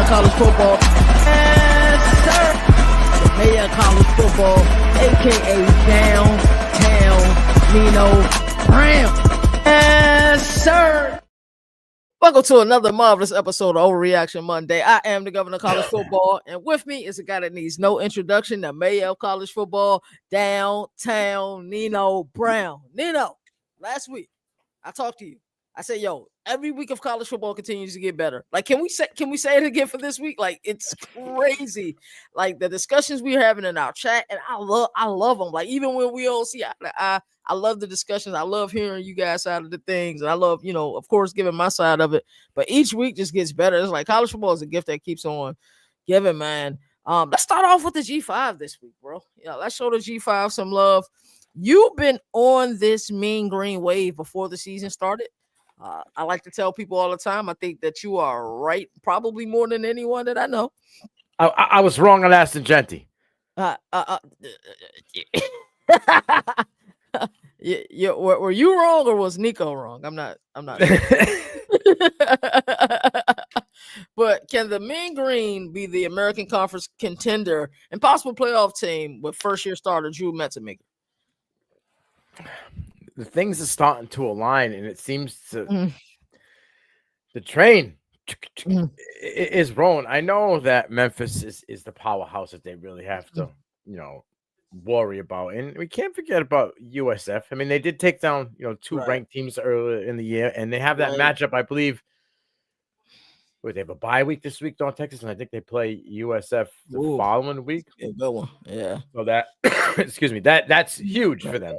of college football. Yes, sir. The mayor of college football, a.k.a. Downtown Nino Brown. Yes, sir. Welcome to another marvelous episode of Overreaction Monday. I am the governor of college football, and with me is a guy that needs no introduction, the mayor of college football, Downtown Nino Brown. Nino, last week, I talked to you. I said, yo, every week of college football continues to get better. Like, can we say it again for this week? Like, it's crazy. Like the discussions we're having in our chat, and I love them. Like, even when we don't see I love the discussions. I love hearing you guys side of the things. And I love, of course, giving my side of it. But each week just gets better. It's like college football is a gift that keeps on giving, man. Let's start off with the G5 this week, bro. Let's show the G5 some love. You've been on this mean green wave before the season started. I like to tell people all the time, I think that you are right, probably more than anyone that I know. I was wrong on Aston Genty. Were you wrong or was Nico wrong? I'm not. But can the Mean Green be the American Conference contender and possible playoff team with first-year starter Drew Mestemaker? The things are starting to align, and it seems to the train is rolling. I know that Memphis is the powerhouse that they really have to, worry about, and we can't forget about USF. I mean, they did take down, two ranked teams earlier in the year, and they have that matchup, I believe. Where they have a bye week this week, don't Texas, and I think they play USF the following week. A good one, yeah. So that, excuse me, that's huge for them.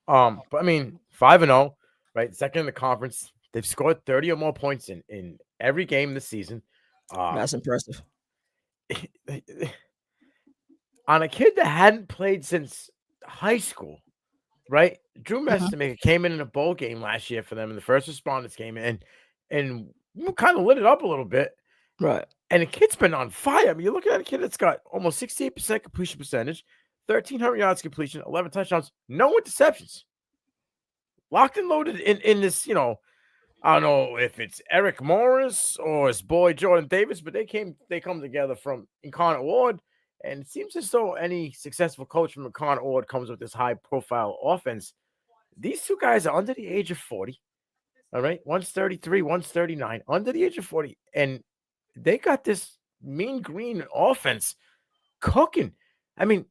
But I mean, 5-0, right? Second in the conference. They've scored 30 or more points in every game this season. That's impressive. On a kid that hadn't played since high school, right? Drew Mestemaker came in a bowl game last year for them, and the first responders came in and kind of lit it up a little bit. Right. And the kid's been on fire. I mean, you're looking at a kid that's got almost 68% completion percentage, 1,300 yards completion, 11 touchdowns, no interceptions. Locked and loaded in this, I don't know if it's Eric Morris or his boy Jordan Davis, but they come together from Incarnate Ward, and it seems as though any successful coach from Incarnate Ward comes with this high-profile offense. These two guys are under the age of 40, all right? One's 33, one's 39, under the age of 40, and they got this mean green offense cooking. I mean,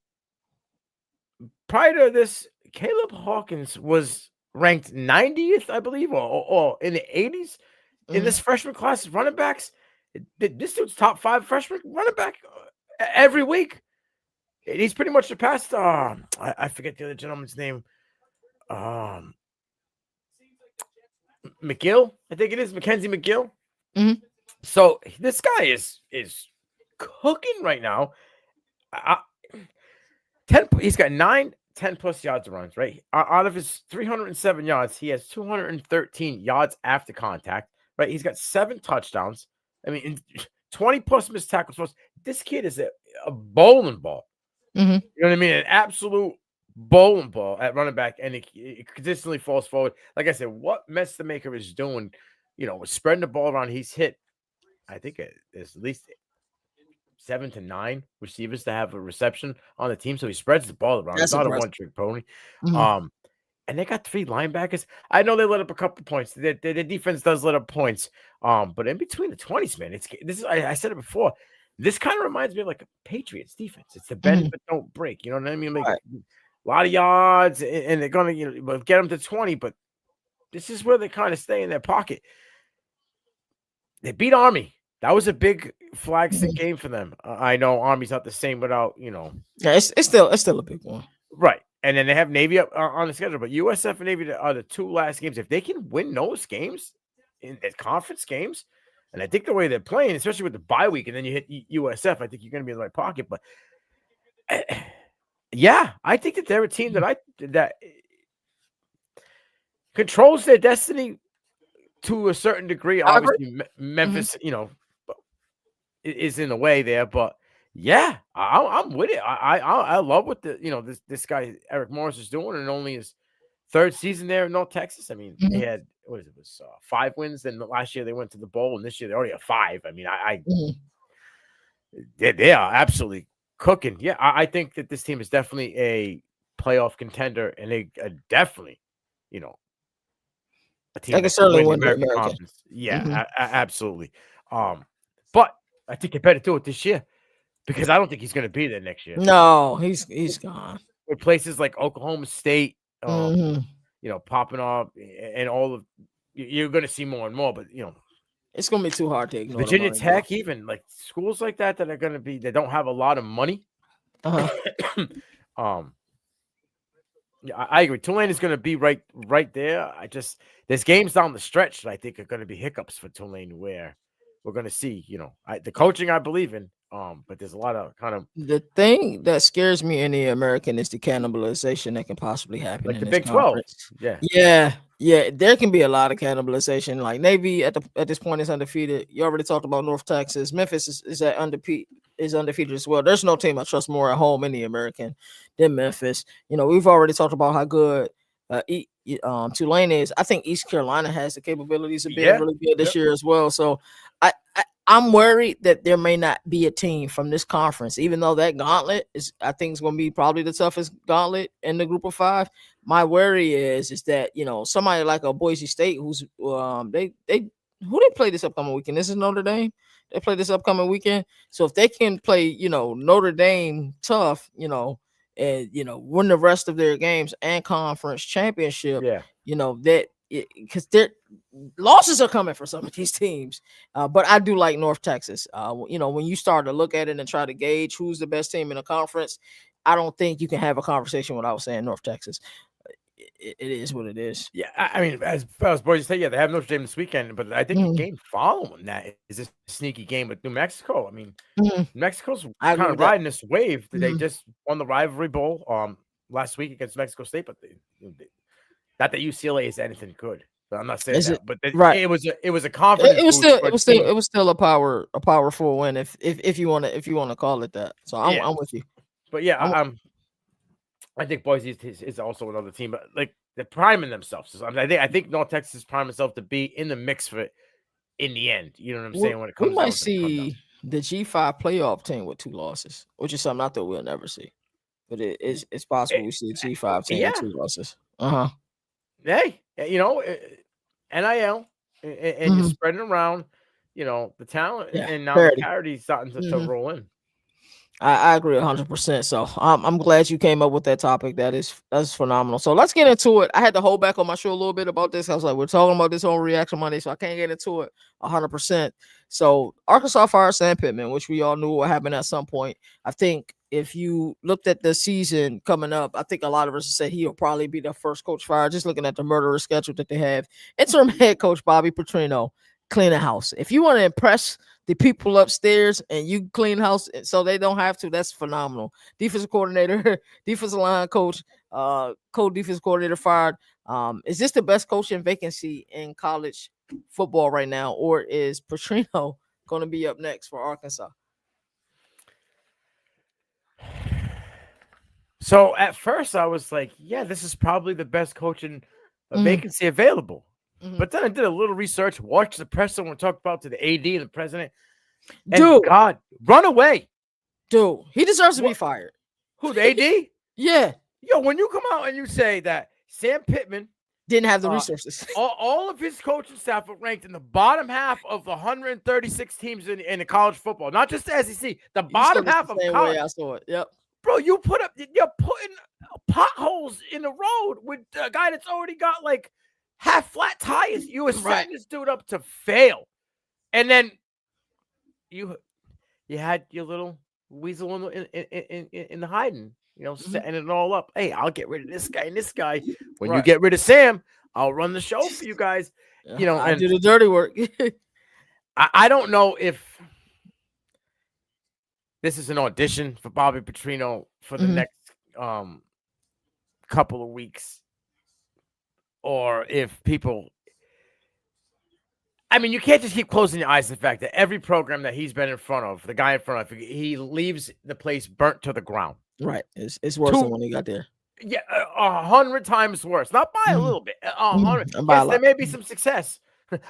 prior to this, Caleb Hawkins was ranked 90th, I believe, or in the 80s in this freshman class of running backs. This dude's top 5 freshman running back every week. He's pretty much surpassed. I forget the other gentleman's name. McGill, I think it is Mackenzie McGill. So this guy is cooking right now. He's got 10 plus yards of runs, right? Out of his 307 yards, he has 213 yards after contact, right? He's got 7 touchdowns. I mean, 20 plus missed tackles. This kid is a bowling ball. You know what I mean? An absolute bowling ball at running back, and it consistently falls forward. Like I said, what Mestemaker is doing, with spreading the ball around, he's hit, I think there's at least 7 to 9 receivers to have a reception on the team, so he spreads the ball around. It's not a one-trick pony. And they got 3 linebackers. I know they let up a couple points. Their defense does let up points. But in between the 20s, man, I said it before. This kind of reminds me of like a Patriots defense. It's the bend but don't break. You know what I mean? Like a lot of yards, and they're gonna get them to 20. But this is where they kind of stay in their pocket. They beat Army. That was a big flag stick game for them. I know Army's not the same without, Yeah, it's still a big one. Right. And then they have Navy up on the schedule. But USF and Navy are the 2 last games. If they can win those games, in conference games, and I think the way they're playing, especially with the bye week, and then you hit USF, I think you're going to be in the right pocket. But, yeah, I think that they're a team that controls their destiny to a certain degree. Obviously, Memphis, is in the way there, but yeah, I'm with it. I love what this guy Eric Morris is doing, and only his 3rd season there in North Texas. I mean, they had 5 wins. Then last year they went to the bowl, and this year they already have 5. I mean, They are absolutely cooking. Yeah, I think that this team is definitely a playoff contender, and they are definitely, you know, a They team can that could certainly win the win the American American. Conference. Yeah, Mhm. absolutely. But I think they better do it this year because I don't think he's going to be there next year. No, he's gone. With places like Oklahoma State, Mhm. popping off, and all of you're going to see more and more. But It's gonna be too hard to ignore the Virginia money, bro. Tech, even like schools like that are going to be, they don't have a lot of money. Uh-huh. um, yeah, I agree. Tulane is going to be right there. There's games down the stretch that I think are going to be hiccups for Tulane where we're going to see, the coaching I believe in. But there's a lot of kind of The thing that scares me in the American is the cannibalization that can possibly happen like in the this Big 12. conference. Yeah. Yeah, there can be a lot of cannibalization. Like Navy at this point is undefeated. You already talked about North Texas. Memphis is undefeated as well. There's no team I trust more at home in the American than Memphis. We've already talked about how good Tulane is. I think East Carolina has the capabilities of being Yeah. really good this Yep. year as well. So I'm worried that there may not be a team from this conference, even though that gauntlet I think, is going to be probably the toughest gauntlet in the group of 5. My worry is that somebody like a Boise State, who's they who they play this upcoming weekend. This is Notre Dame. They play this upcoming weekend. So if they can play, Notre Dame tough, and win the rest of their games and conference championship, Yeah. that because their losses are coming for some of these teams. But I do like North Texas. When you start to look at it and try to gauge who's the best team in the conference, I don't think you can have a conversation without saying North Texas. It is what it is. Yeah. I mean, as far as Boise State, yeah, they have Notre Dame this weekend, but I think the Mhm, game following that is this sneaky game with New Mexico. I mean, mhm. Mexico's I agree kind of with that. riding this wave. They Mhm. just won the rivalry bowl last week against Mexico State, but not that UCLA is anything good. So I'm not saying Is it that, but right? it was a It, confidence it was boost still for it a was still team. it was still a powerful win if you want to call it that. So I'm Yeah, I'm with you. but yeah, I'm I think Boise is also another team, but like they're priming themselves. So, I think North Texas is priming itself to be in the mix for it in the end. You know what I'm we, saying? When it we comes might down to the come down. see the G5 playoff team with 2 losses, which is something I thought we'll never see. But it's possible Eh, we see a G5 team with yeah, 2 losses. Uh-huh. hey, NIL, and you're Mhm. spreading around, the talent, Yeah, and now the parity. parity is starting to Mhm. roll in. I agree 100%. So I'm glad you came up with that topic. That's phenomenal. So let's get into it. I had to hold back on my show a little bit about this. I was like, we're talking about this on Reaction Monday, so I can't get into it 100%. So Arkansas fired Sam Pittman, which we all knew would happen at some point. I think if you looked at the season coming up, I think a lot of us said he'll probably be the first coach fired. Just looking at the murderous schedule that they have, interim head coach Bobby Petrino clean the house. If you want to impress the people upstairs and you clean house so they don't have to, that's phenomenal. Defensive coordinator, defensive line coach, co-defensive coordinator fired. Is this the best coaching vacancy in college football right now, or is Petrino going to be up next for Arkansas? So at first I was like, yeah, this is probably the best coaching Mhm, vacancy available. mhm. But then I did a little research, watched the press someone talk about to the AD and the president, and Dude, God, run away. he deserves to be What? fired. Who, the AD? Yeah, Yo, when you come out and you say that Sam Pittman, didn't have the uh, resources. all of his coaching staff are ranked in the bottom half of the 136 teams in the college football, not just the SEC, the You said bottom it's the half of same way college. I saw it. Yep. Bro, you're putting potholes in the road with a guy that's already got like half flat tires. You were Right. setting this dude up to fail, and then you had your little weasel in the hiding, Mhm. setting it all up. Hey, I'll get rid of this guy and this guy. When you Right. get rid of Sam, I'll run the show for you guys. I And do the dirty work. I don't know if this is an audition for Bobby Petrino for the Mhm. next couple of weeks, or if people. I mean, you can't just keep closing your eyes to the fact that every program that he's been in front of, the guy in front of, he leaves the place burnt to the ground. Right. It's worse than Two, when he got there. yeah, 100 times worse. Not by a Mhm. little bit. 100. And by a Yes, there lot. may be some success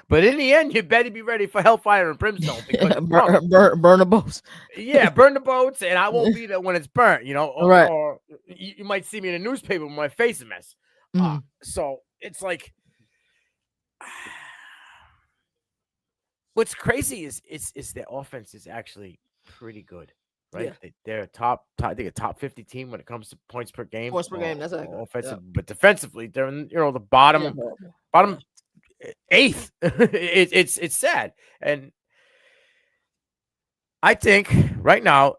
But in the end, you better be ready for hellfire and brimstone because it's coming. burn the boats. Yeah, burn the boats, and I won't be there when it's burnt. Right. Or you might see me in a newspaper with my face a mess. So it's like, what's crazy is their offense is actually pretty good, right? Yeah. They're I think a top 50 team when it comes to points per game. Points per game, that's accurate. Offensive, but defensively, they're in, the bottom eighth. It's sad, and I think right now,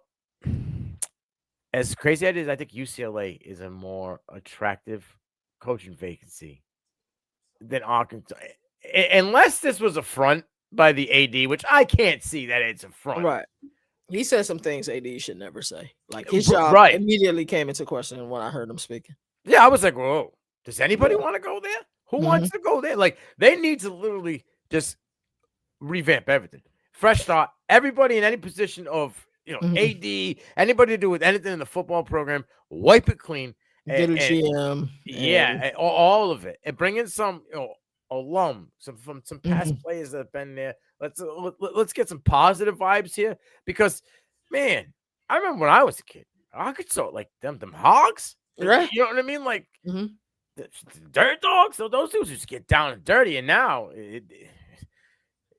as crazy as it is, I think UCLA is a more attractive coaching vacancy than Arkansas, unless this was a front by the AD, which I can't see that it's a front. Right. He said some things AD should never say. Like his job immediately came into question when I heard him speaking. Yeah, I was like, whoa, does anybody want to go there? Who wants to go there? Like, they need to literally just revamp everything. Fresh start. Everybody in any position of, AD, anybody to do with anything in the football program, wipe it clean. Get a GM. Yeah, all of it. And bring in some, alum, some past players that have been there. Let's get some positive vibes here because, man, I remember when I was a kid, Arkansas, like them Hogs, right? You know what I mean? Like the dirt dogs. So those dudes just get down and dirty. And now,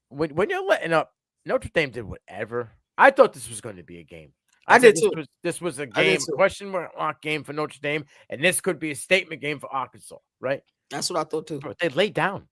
when you're letting up, Notre Dame did whatever. I thought this was going to be a game. I did too. This was a game, question mark game for Notre Dame, and this could be a statement game for Arkansas, right? That's what I thought too. But they laid down.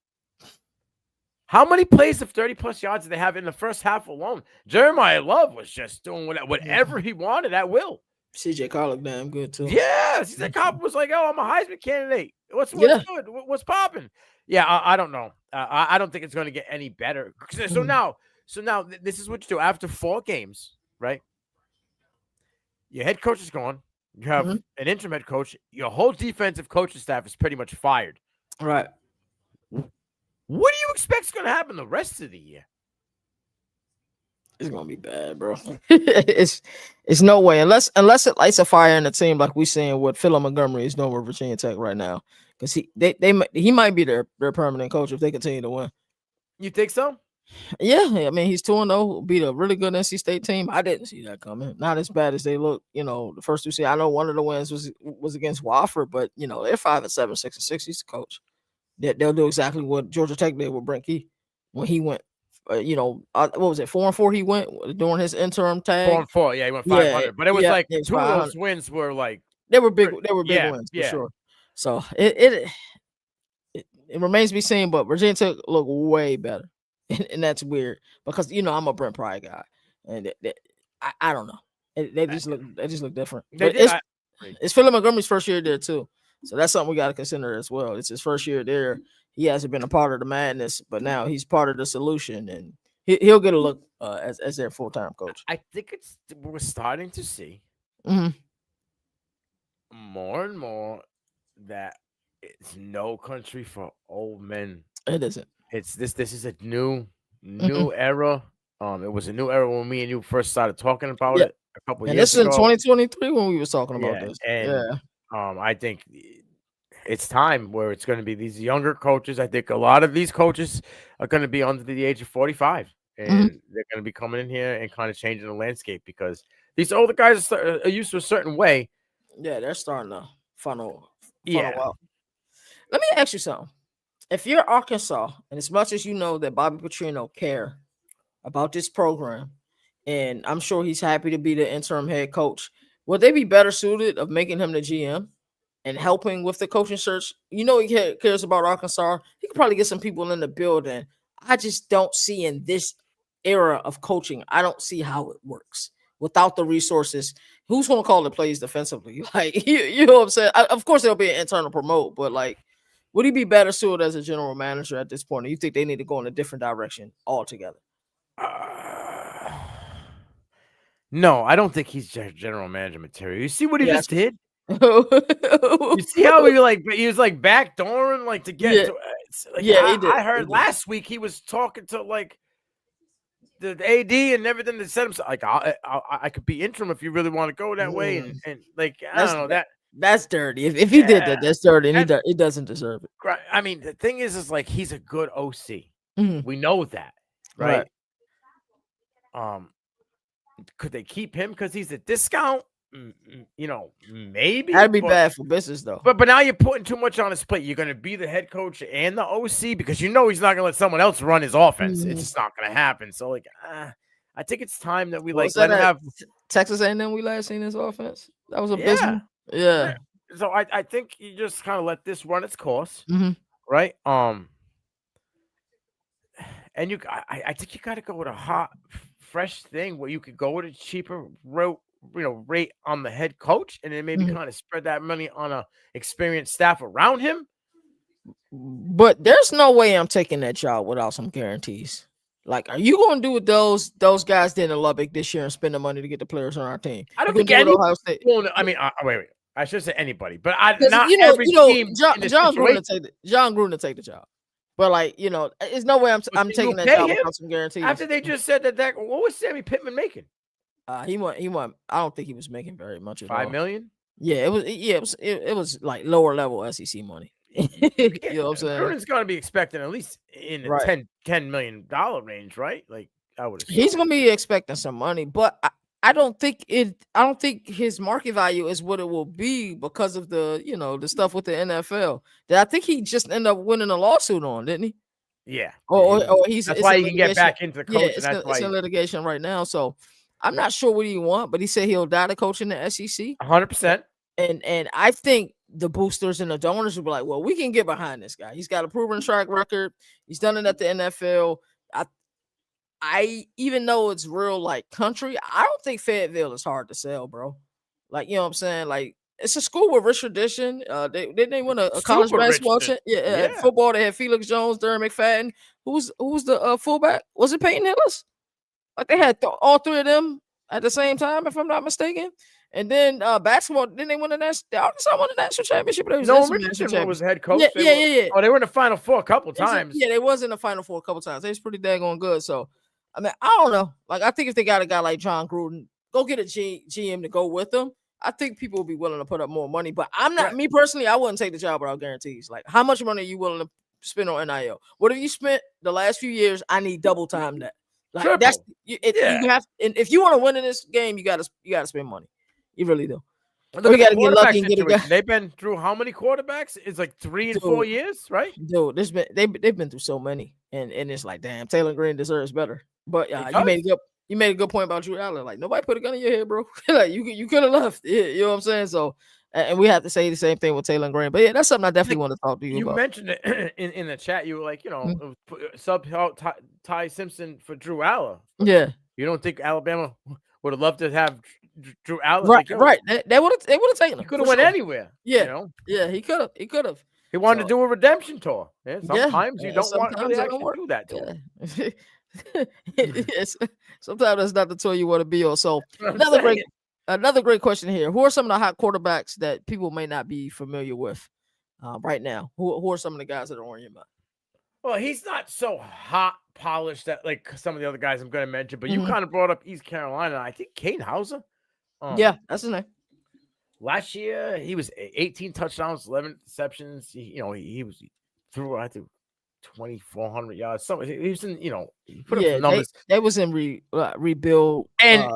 How many plays of 30-plus yards did they have in the first half alone? Jeremiah Love was just doing whatever he wanted at will. CJ Carr looked damn good too. Yeah, CJ Carr was like, "Oh, I'm a Heisman candidate. What's good? What's popping?" Yeah, I don't know. I don't think it's going to get any better. So now this is what you do after 4 games, right? Your head coach is gone. You have an interim head coach. Your whole defensive coaching staff is pretty much fired. Right. What do you expect is going to happen the rest of the year? It's going to be bad, bro. it's no way. Unless it lights a fire in the team like we seeing what Phillip Montgomery is doing with Virginia Tech right now. Because he might be their permanent coach if they continue to win. You think so? Yeah, I mean, he's 2-0, beat a really good NC State team. I didn't see that coming. Not as bad as they look, the first 2 seasons. I know one of the wins was against Wofford, but, they're 5-7, 6-6. He's the coach. They'll do exactly what Georgia Tech did with Brent Key when he went, what was it, 4-4 he went during his interim tag? 4-4, yeah, he went 500. But it was like 2 of those wins were like. They were big wins, for sure. So it remains to be seen, but Virginia Tech look way better. And that's weird because I'm a Brent Pry guy, and I don't know. They just look different. It's Phillip Montgomery's first year there too, so that's something we got to consider as well. It's his first year there. He hasn't been a part of the madness, but now he's part of the solution, and he'll get a look as their full-time coach. I think we're starting to see more and more that it's no country for old men. It isn't. It's this is a new era. It was a new era when me and you first started talking about it a couple years ago. And this is in 2023 when we was talking about this. And I think it's time where it's going to be these younger coaches. I think a lot of these coaches are going to be under the age of 45, and they're going to be coming in here and kind of changing the landscape because these older guys are used to a certain way. Yeah, they're starting to funnel out. Let me ask you something. If you're Arkansas, and as much as you know that Bobby Petrino care about this program, and I'm sure he's happy to be the interim head coach, would they be better suited of making him the GM and helping with the coaching search? He cares about Arkansas. He could probably get some people in the building. I just don't see in this era of coaching, I don't see how it works without the resources. Who's going to call the plays defensively? Like, you know what I'm saying? Of course, there'll be an internal promote, but like, would he be better suited as a general manager at this point? Or you think they need to go in a different direction altogether? No, I don't think he's general manager material. You see what he just did? You see how he was like backdooring to get to he did. I heard last week he was talking to the AD and everything that said himself I could be interim if you really want to go that way and I don't know that. That's dirty. If he did that, that's dirty, and he doesn't deserve it. Right. I mean, the thing is like he's a good OC. We know that, right? Right. Could they keep him because he's a discount? Maybe. That'd be bad for business, though. But now you're putting too much on his plate. You're going to be the head coach and the OC because he's not going to let someone else run his offense. It's just not going to happen. So, I think it's time that we let him have Texas A&M. We last seen his offense. That was abysmal. Yeah. So I think you just kind of let this run its course, right? And I think you got to go with a hot, fresh thing where you could go with a cheaper rate on the head coach, and then maybe kind of spread that money on a experienced staff around him. But there's no way I'm taking that job without some guarantees. Like, are you going to do what those guys did in Lubbock this year and spend the money to get the players on our team? I don't think anybody. Wait. I should say anybody, but not every team. John Gruden to take the job. But there's no way I'm taking that job without some guarantees. After they just said that, what was Sammy Pittman making? He won. I don't think he was making very much at all. $5 million? Yeah, it was like lower level SEC money. You know what I'm saying? Gruden's going to be expecting at least in the $10 million range, right? Like, I would assume. He's going to be expecting some money, but I don't think his market value is what it will be because of the stuff with the NFL. That I think he just ended up winning a lawsuit on, didn't he? Yeah. Or that's why he can get back into the coach. Yeah, it's in litigation right now. So I'm not sure what he want, but he said he'll die to coach in the SEC. 100%. And I think the boosters and the donors will be like, well, we can get behind this guy. He's got a proven track record. He's done it at the NFL. I even though it's real like country, I don't think Fayetteville is hard to sell, bro. Like, you know what I'm saying? Like, it's a school with rich tradition. They win a college basketball football. They had Felix Jones, Darren McFadden. Who's the fullback? Was it Peyton Hillis? Like, they had all three of them at the same time, if I'm not mistaken. And then basketball, then they won the national. Arkansas won the national championship. No, Richardson was head coach. Yeah. Oh, they were in the Final Four a couple times. Yeah, they was in the Final Four a couple times. They was pretty daggone good. So, I mean, I don't know. Like, I think if they got a guy like John Gruden, go get a GM to go with them. I think people will be willing to put up more money. But I'm not, me personally, I wouldn't take the job without guarantees. Like, how much money are you willing to spend on NIL? What have you spent the last few years? I need double time that. Like, Triple. that's you have. And if you want to win in this game, you gotta spend money. You really do. We got to get lucky and get a guy. They've been through how many quarterbacks? It's like 3 and 4 years, right? Dude, they've been through so many, and it's like, damn, Taylor Green deserves better. But you made a good point about Drew Allen. Like, nobody put a gun in your head, bro. Like, you could have left. You know what I'm saying? So, and we have to say the same thing with Taylor Green. But yeah, that's something I definitely want to talk to you about. You mentioned it in the chat. You were like, sub Ty Simpson for Drew Allen. Yeah. You don't think Alabama would have loved to have Drew Allen? Right. They would have taken him. He could have went anywhere. Yeah. Yeah, he could have. He wanted to do a redemption tour. Yeah, sometimes you don't want to really actually do that to him. Yes. Sometimes that's not the tour you want to be on. So another great question here. Who are some of the hot quarterbacks that people may not be familiar with right now? Who are some of the guys that are on your mind? Well, he's not so hot polished that like some of the other guys I'm going to mention, but you kind of brought up East Carolina. I think Kane Hauser. Yeah, that's his name. Last year he was 18 touchdowns, 11 interceptions. He threw I think 2,400 yards. So he was in. He put up some numbers. They was in rebuild, and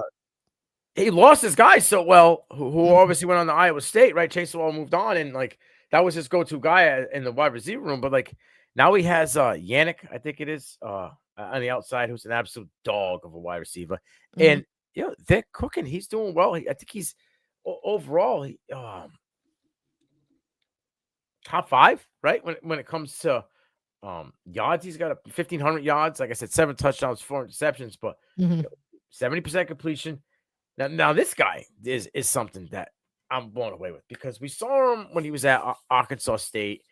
he lost his guys so well. Who obviously went on to Iowa State, right? Chase Wall moved on, and like that was his go-to guy in the wide receiver room. But like. Now he has Yannick, I think it is, on the outside, who's an absolute dog of a wide receiver. And, they're cooking. He's doing well. I think he's overall top 5, right? When it comes to yards, he's got 1,500 yards. Like I said, 7 touchdowns, 4 interceptions, but 70% completion. Now this guy is something that I'm blown away with because we saw him when he was at Arkansas State.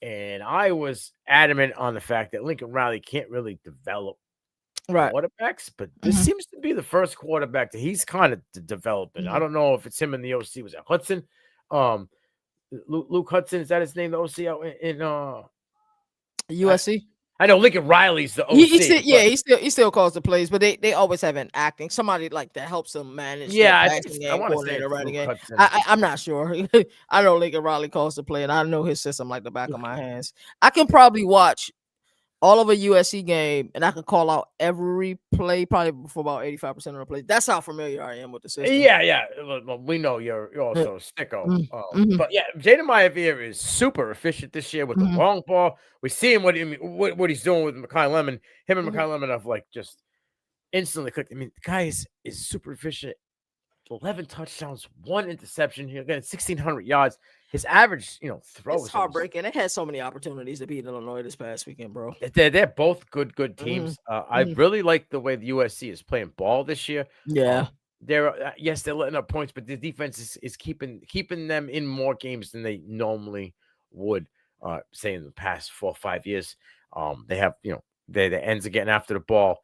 And I was adamant on the fact that Lincoln Riley can't really develop quarterbacks, but this seems to be the first quarterback that he's kind of developing. I don't know if it's him in the OC. Was it Hudson? Luke Hudson, is that his name? The OC out in USC? I know Lincoln Riley's the OC. He still calls the plays, but they always have an acting somebody like that helps them manage. I want to say right. I'm not sure. I know Lincoln Riley calls the play, and I know his system like the back of my hands. I can probably watch all of a USC game, and I could call out every play probably for about 85% of the plays. That's how familiar I am with the system. Yeah. Well, we know you're also a sicko. Mm-hmm. But yeah, Jaden Maivia is super efficient this year with the long ball. We see him what he's doing with Mekhi Lemon. Him and Mekhi Lemon have like just instantly clicked. I mean, the guy is super efficient. 11 touchdowns, 1 interception. He got 1,600 yards. His average, throw It's is heartbreaking. They had so many opportunities to beat Illinois this past weekend, bro. They're both good teams. I really like the way the USC is playing ball this year. Yeah. They're letting up points, but the defense is keeping them in more games than they normally would. Say in the past 4 or 5 years, they have the ends are getting after the ball.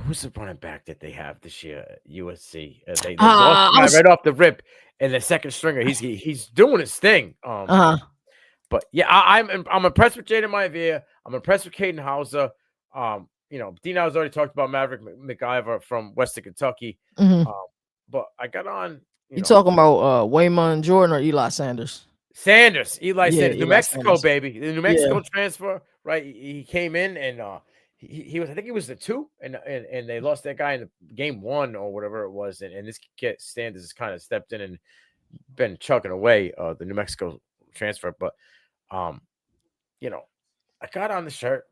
Who's the running back that they have this year at USC? They lost the guy right off the rip, and the second stringer. He's doing his thing. But yeah, I'm impressed with Jaden Maivia. I'm impressed with Caden Hauser. Dino has already talked about Maverick McIver from Western Kentucky. But I got on. You talking about Waymon Jordan or Eli Sanders? Sanders, Eli Sanders, New Mexico, Sanders. baby. The New Mexico transfer, right? He came in and he was, I think he was the 2, and they lost that guy in the game 1 or whatever it was, and this kid Sanders has kind of stepped in and been chugging away the New Mexico transfer. But I got on the shirt.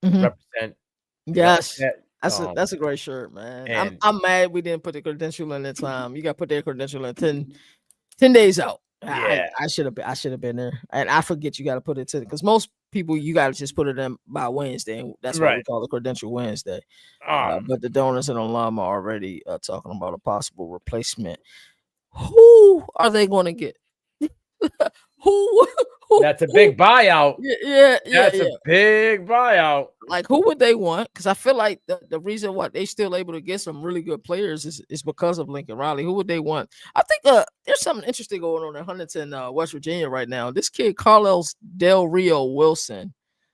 Represent. Yes. That's a great shirt, man. I'm mad we didn't put the credential in the time. You got to put their credential in 10 days out. Yeah. I should have been there. And I forget you got to put it to, because most people you got to just put it in by Wednesday. And that's why we call it Credential Wednesday. But the donors and alum are already talking about a possible replacement. Who are they going to get? Who? That's a big buyout. That's a big buyout. Like, who would they want? Because I feel like the reason why they still able to get some really good players is because of Lincoln Riley. Who would they want? I think there's something interesting going on in Huntington, West Virginia right now. This kid, Carlos Del Rio Wilson,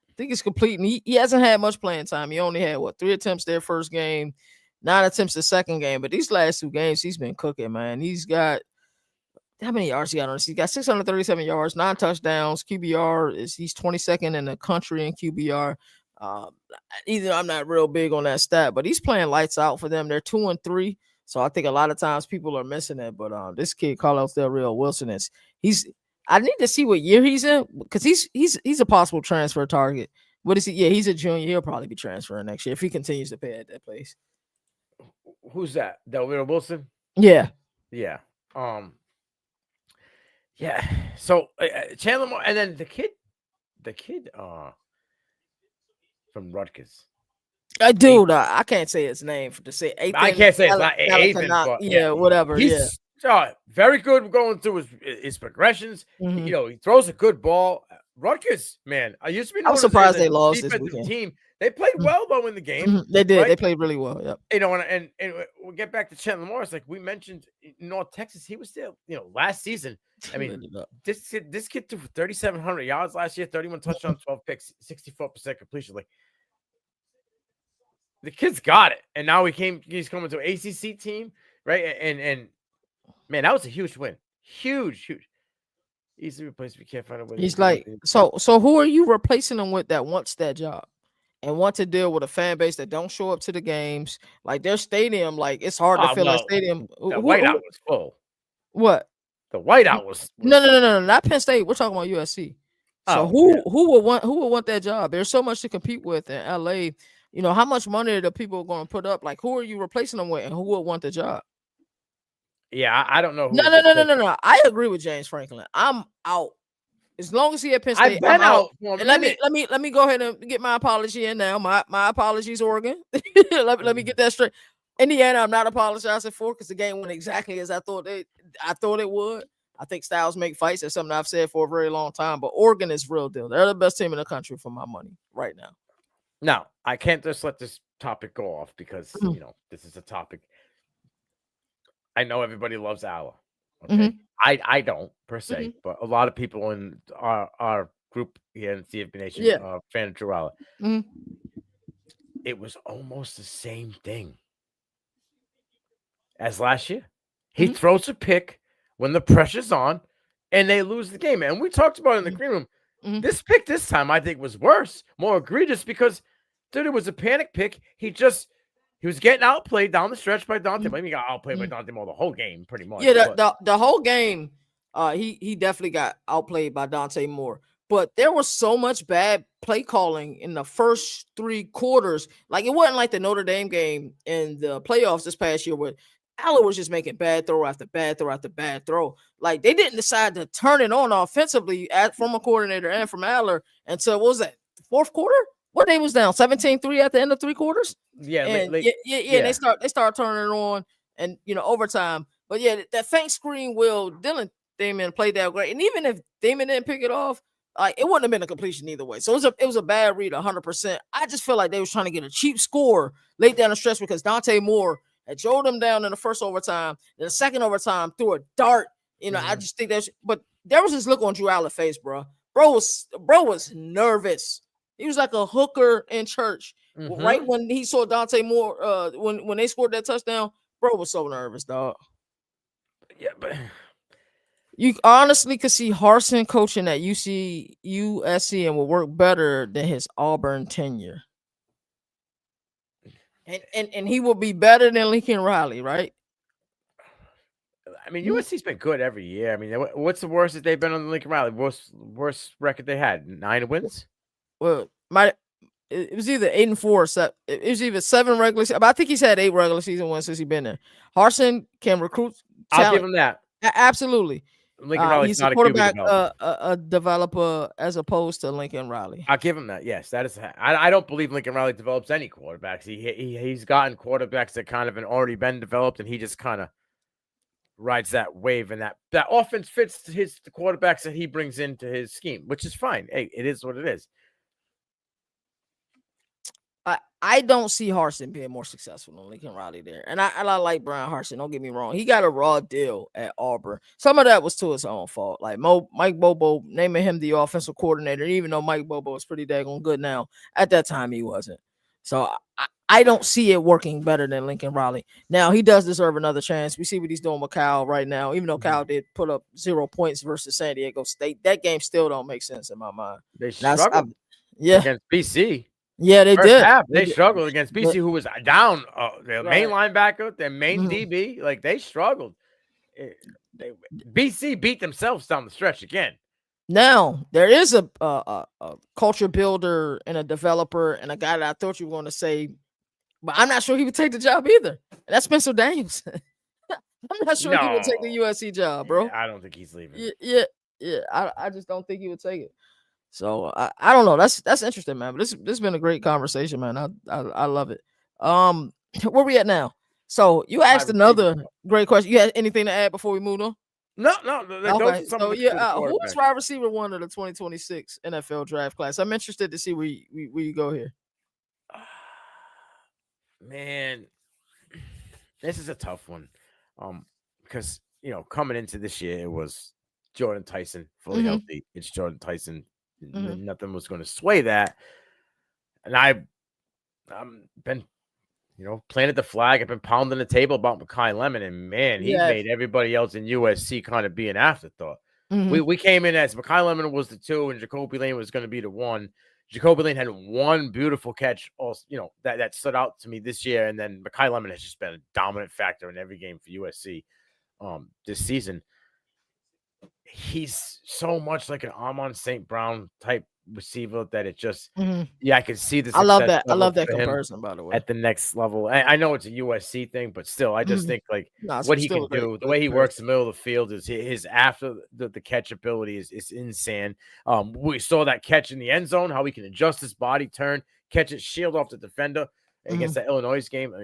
I think he's complete. And he hasn't had much playing time. He only had 3 attempts their first game, 9 attempts the second game. But these last 2 games, he's been cooking, man. He's got, how many yards he got on this? He got 637 yards, 9 touchdowns. QBR he's 22nd in the country in QBR. I'm not real big on that stat, but he's playing lights out for them. They're 2-3, so I think a lot of times people are missing it. But this kid, Carlos Del Rio Wilson, I need to see what year he's in, because he's a possible transfer target. What is he? Yeah, he's a junior. He'll probably be transferring next year if he continues to pay at that place. Who's that? Del Rio Wilson? Yeah. Yeah. Yeah. So Chandler Moore, and then the kid from Rutgers. Dude, I can't say his name to say. I can't say it's not Ethan, whatever. He's very good going through his progressions. He throws a good ball. Rutgers, man, I was surprised they lost this weekend. Team. They played well though in the game. They did. Right? They played really well. Yep. And we'll get back to Chandler Morris. Like we mentioned, North Texas, he was there. Last season. I mean, this kid threw for 3,700 yards last year, 31 touchdowns, 12 picks, 64% completion. Like the kid's got it, and now he's coming to an ACC team, right? And man, that was a huge win. Huge. Easy replacement. We can't find a way. He's like, so who are you replacing him with that wants that job and want to deal with a fan base that don't show up to the games? Like their stadium, like it's hard to fill a stadium. The whiteout was full. What? The whiteout was no, not Penn State. We're talking about USC. So who would want that job? There's so much to compete with in LA. How much money are the people going to put up? Like, who are you replacing them with, and who would want the job? Yeah, I don't know. No. I agree with James Franklin. I'm out. As long as he at Penn State, I'm out. And let me go ahead and get my apology in now. My apologies, Oregon. let me get that straight. Indiana, I'm not apologizing for, because the game went exactly as I thought it would. I think styles make fights. That's something I've said for a very long time. But Oregon is real deal. They're the best team in the country for my money right now. No, I can't just let this topic go off because this is a topic. I know everybody loves Ala. Okay, I don't per se, but a lot of people in our group here in CFB Nation are fan of Drew Ala. It was almost the same thing as last year. He throws a pick when the pressure's on, and they lose the game. And we talked about it in the green room. Mhm. This pick this time I think was worse, more egregious because, dude, it was a panic pick. He was getting outplayed down the stretch by Dante. Mhm. I mean, he got outplayed by Mhm. Dante Moore the whole game, pretty much. Yeah, But the whole game, he definitely got outplayed by Dante Moore. But there was so much bad play calling in the first 3 quarters. Like, it wasn't like the Notre Dame game in the playoffs this past year where Allen was just making bad throw after bad throw after bad throw. Like, they didn't decide to turn it on offensively from a coordinator and from Aller until, what was that, the fourth quarter? What they was down 17-3 at the end of 3 quarters? yeah, And late, and they start turning it on, and overtime. But yeah, that faint screen will Dylan Damon played that great. And even if Damon didn't pick it off, it wouldn't have been a completion either way. So it was a bad read 100%. I just feel like they was trying to get a cheap score late down the stretch because Dante Moore had drove them down in the first overtime. In the second overtime, threw a dart. I just think but there was this look on Drew Allen's face, bro. Bro was nervous. He was like a hooker in church. Right when he saw Dante Moore, when they scored that touchdown, bro was so nervous, dog. Yeah, but you honestly could see Harsin coaching at USC and will work better than his Auburn tenure. And he will be better than Lincoln Riley, right? I mean, USC's been good every year. I mean, what's the worst that they've been on the Lincoln Riley? Worst record they had? 9 wins? Well, it was either 8 and 4 or 7. It was either 7 regular season, but I think he's had 8 regular season wins since he's been there. Harsin can recruit talent. I'll give him that. Absolutely. Lincoln Riley's he's not a quarterback, a developer as opposed to Lincoln Riley. I'll give him that. Yes, that is. I don't believe Lincoln Riley develops any quarterbacks. He's gotten quarterbacks that kind of already been developed, and he just kind of rides that wave, and that offense fits the quarterbacks that he brings into his scheme, which is fine. Hey, it is what it is. I don't see Harsin being more successful than Lincoln Riley there. And I like Brian Harsin. Don't get me wrong. He got a raw deal at Auburn. Some of that was to his own fault. Like Mike Bobo naming him the offensive coordinator, even though Mike Bobo is pretty daggone good now, at that time he wasn't. So I don't see it working better than Lincoln Riley. Now, he does deserve another chance. We see what he's doing with Cal right now, even though Cal did put up 0 points versus San Diego State. That game still don't make sense in my mind. They struggled against BC. Yeah, they did. Half, they struggled against BC, who was down their main linebacker, their main DB. Like, they struggled. BC beat themselves down the stretch again. Now, there is a culture builder and a developer and a guy that I thought you were going to say, but I'm not sure he would take the job either. And that's Spencer Daniels. I'm not sure he would take the USC job, bro. Yeah, I don't think he's leaving. Yeah. I just don't think he would take it. So I don't know. That's interesting, man. But this has been a great conversation, man. I love it. Where we at now? So you asked another great question. You had anything to add before we move on? No. Okay. So who's wide receiver 1 of the 2026 NFL Draft class? I'm interested to see where you go here. Man, this is a tough one. Because coming into this year, it was Jordan Tyson fully healthy. It's Jordan Tyson. Nothing was going to sway that. And I've been, planted the flag. I've been pounding the table about Makai Lemon, and man, he made everybody else in USC kind of be an afterthought. We came in as Makai Lemon was the 2, and Jacoby Lane was going to be the 1. Jacoby Lane had one beautiful catch, also, that stood out to me this year, and then Makai Lemon has just been a dominant factor in every game for USC this season. He's so much like an Amon St. Brown type receiver that it just, I can see this. I love that. I love that comparison, by the way. At the next level, I know it's a USC thing, but still, I just think what he can do, the way he works the middle of the field is his after the catch ability is insane. We saw that catch in the end zone, how he can adjust his body, turn, catch it, shield off the defender against that Illinois game.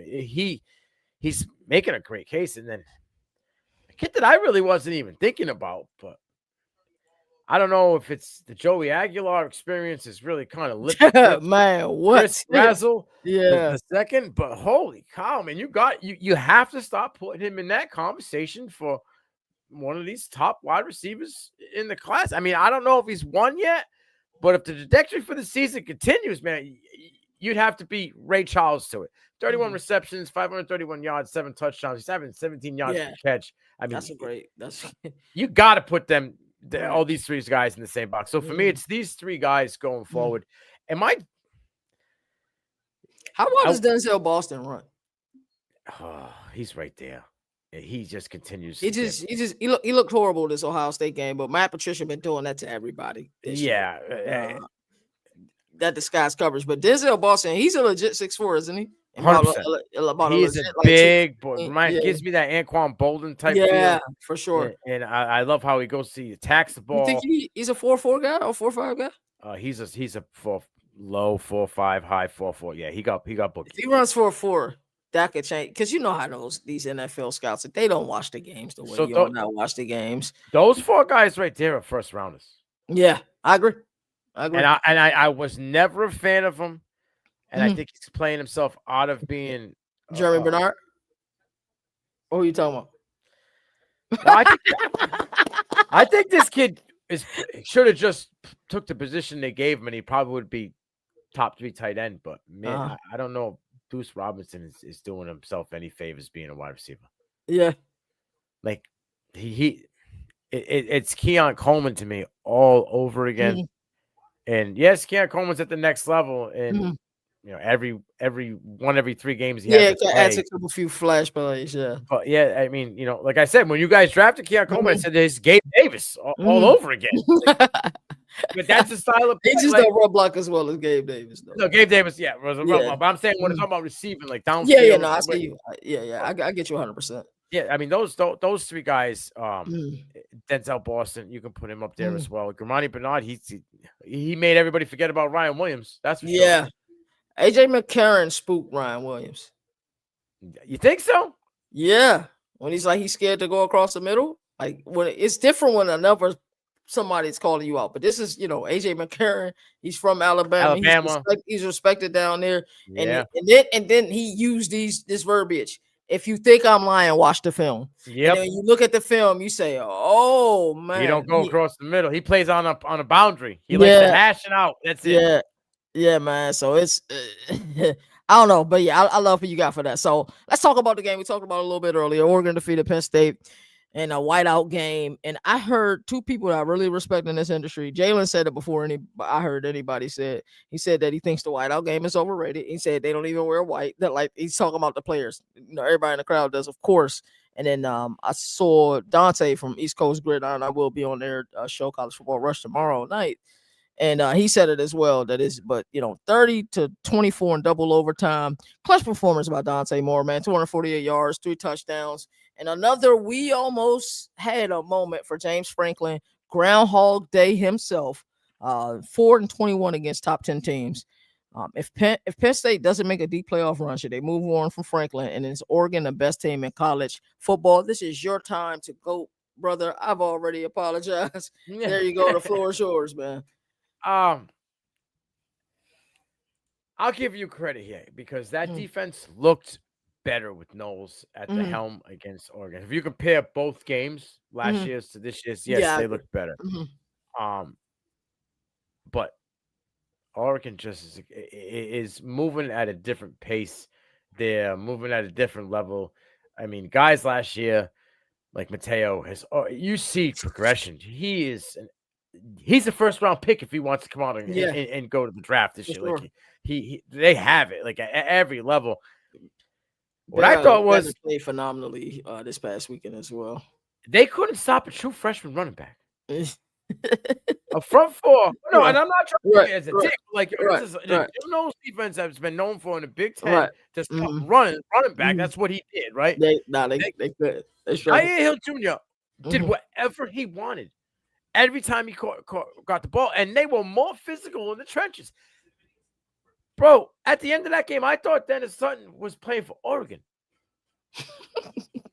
He's making a great case, and then kid that I really wasn't even thinking about, but I don't know if it's the Joey Aguilar experience is really kind of lit. Man, what? Chris Razzle, the second, but holy cow, man, you have to stop putting him in that conversation for one of these top wide receivers in the class. I mean, I don't know if he's won yet, but if the trajectory for the season continues, man, you'd have to be Ray Charles to it. 31 receptions, 531 yards, 7 touchdowns. He's having 17 yards per catch. I mean, that's you got to put them all these three guys in the same box. So for me, it's these three guys going forward. How about does Denzel Boston run? Oh, he's right there. He just continues. He looked horrible this Ohio State game, but Matt Patricia been doing that to everybody. Yeah, that disguise coverage. But Denzel Boston, he's a legit 6'4", isn't he? 100%. He's a big boy. Gives me that Anquan Bolden type. Yeah, feel. For sure. And I love how he goes. He attacks the ball. You think he's a 4'4" guy or 4'5" guy? He's a low 4'5", high 4'4". Yeah, he got booked. If he runs 4'4", that could change, because you know how these NFL scouts, they don't watch the games the way you not watch the games. Those four guys right there are first rounders. Yeah, I agree. And I was never a fan of him, and I think he's playing himself out of being Jeremy Bernard. What are you talking about? No, I think this kid should have just took the position they gave him, and he probably would be top 3 tight end. But man, I don't know. Deuce Robinson is doing himself any favors being a wide receiver. Yeah, like it's Keon Coleman to me all over again. And yes, Keon Coleman's at the next level, and you know every 3 games he has to adds a couple few flash plays. Yeah, but yeah, I mean, you know, like I said, when you guys drafted Keon Coleman, I said it's Gabe Davis all over again. But that's the style of play. He just don't run block as well as Gabe Davis, though. No, Gabe Davis, was a run block. But I'm saying when it's talking about receiving, like downfield. Yeah, no, I see you. I get you 100%. Yeah, I mean those 3 guys, Denzel Boston, you can put him up there as well. Gramani Bernard, he made everybody forget about Ryan Williams. That's for sure. AJ McCarron spooked Ryan Williams. You think so? Yeah, when he's scared to go across the middle. Like when it's different when somebody's calling you out, but this is AJ McCarron. He's from Alabama. He's respected down there, and then he used this verbiage. If you think I'm lying, watch the film. Yeah. And then you look at the film, you say, "Oh man, he don't go across the middle. He plays on a boundary. He likes to hash it out. That's it." Yeah, man. So it's I don't know, but yeah, I love what you got for that. So let's talk about the game we talked about a little bit earlier. Oregon defeated Penn State in a whiteout game, and I heard 2 people that I really respect in this industry. Jalen said it before I heard anybody said. He said that he thinks the whiteout game is overrated. He said they don't even wear white. That like he's talking about the players. Everybody in the crowd does, of course. And then I saw Dante from East Coast Gridiron. I will be on their show, College Football Rush, tomorrow night. And he said it as well, but 30-24 in double overtime. Clutch performance by Dante Moore, man. 248 yards, 3 touchdowns. And we almost had a moment for James Franklin, Groundhog Day himself. 4-21 against top 10 teams. If Penn State doesn't make a deep playoff run, should they move on from Franklin? And is Oregon the best team in college football? This is your time to go, brother. I've already apologized. There you go. The floor is yours, man. I'll give you credit here because that defense looked better with Knowles at the helm against Oregon. If you compare both games, last year's to this year's, they looked better. But Oregon just is moving at a different pace. They're moving at a different level. I mean, guys last year, like Mateo, you see progression. He's a first round pick if he wants to come out and go to the draft this year. Sure. Like they have it like at every level. What I thought was played phenomenally this past weekend as well. They couldn't stop a true freshman running back. A front 4. No, and I'm not trying to be as a dick. Like Illinois defense has been known for in the Big Ten to stop running back. That's what he did, right? They could. Jair Hill Jr. did whatever he wanted. Every time he got the ball, and they were more physical in the trenches. Bro, at the end of that game, I thought Dennis Sutton was playing for Oregon.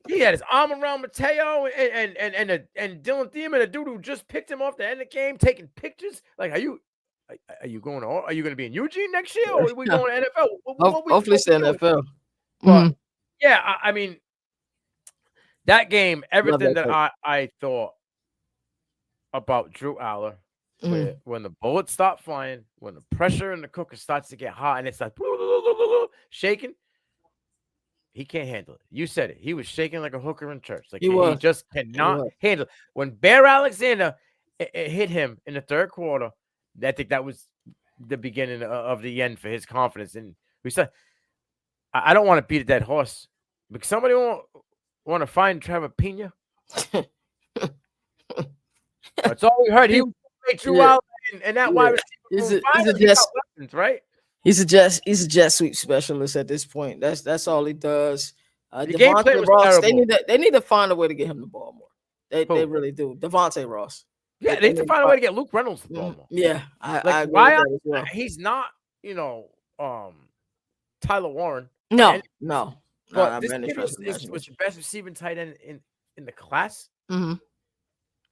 He had his arm around Mateo and Dylan Thiemann, a dude who just picked him off the end of the game, taking pictures. Like, are you going to be in Eugene next year, or are we going to NFL? Hopefully, it's the NFL. But, yeah, I mean, that everything that I thought about Drew Aller, when the bullets stop flying, when the pressure in the cooker starts to get hot, and it's like shaking, he can't handle it. You said it. He was shaking like a hooker in church. Like he just cannot handle it. When Bear Alexander it hit him in the third quarter. I think that was the beginning of the end for his confidence. And we said, I don't want to beat a dead horse, but somebody want to find Trevor Pena? That's all we heard. He Drew out, and that wide receiver. He's a jet, weapons, right? He's a jet sweep specialist at this point. That's all he does. The gameplay was Ross, terrible. they need to find a way to get him the ball more. They really do. Devontae Ross. Yeah, they need to find a way to get Luke Reynolds the ball more. Yeah, I agree why with that as well. He's not, Tyler Warren. No. But this kid was the best receiving tight end in the class. Mm-hmm.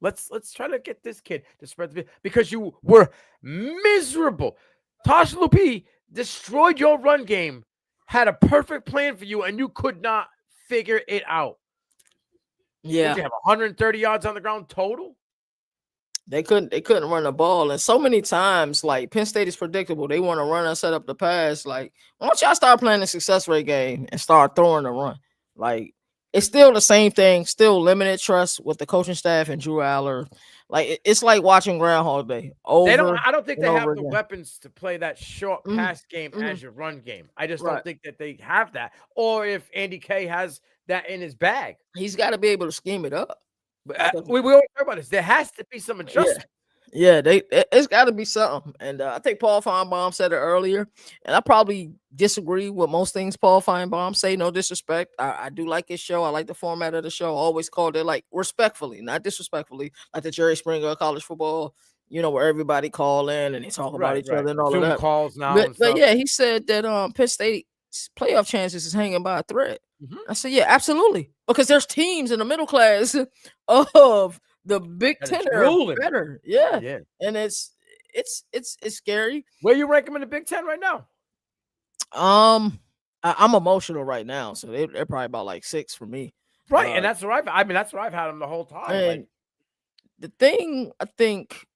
Let's try to get this kid to spread the because you were miserable. Tosh Lupi destroyed your run game, had a perfect plan for you, and you could not figure it out. Yeah, did you have 130 yards on the ground total? They couldn't run the ball, and so many times, like Penn State is predictable. They want to run and set up the pass. Like, why don't y'all start playing the success rate game and start throwing the run? Like, it's still the same thing. Still limited trust with the coaching staff and Drew Aller. Like, it's like watching Groundhog Day. I don't think they have the weapons to play that short pass game as your run game. I just don't think that they have that. Or if Andy K has that in his bag, he's got to be able to scheme it up. But we always talk about this. There has to be some adjustment. Yeah, it's got to be something. And I think Paul Feinbaum said it earlier, and I probably disagree with most things Paul Feinbaum say. No disrespect. I do like his show. I like the format of the show. I always called it like respectfully, not disrespectfully, like the Jerry Springer of college football. Where everybody call in and they talk about each other and all Zoom of that. Calls now. But yeah, he said that Penn State's playoff chances is hanging by a thread. Mm-hmm. I said, yeah, absolutely, because there's teams in the middle class of the Big Ten are better. Yeah. And it's scary. Where you rank them in the Big Ten right now? I'm emotional right now, so they're probably about like 6 for me. Right, and that's where that's where I've had them the whole time. And the thing I think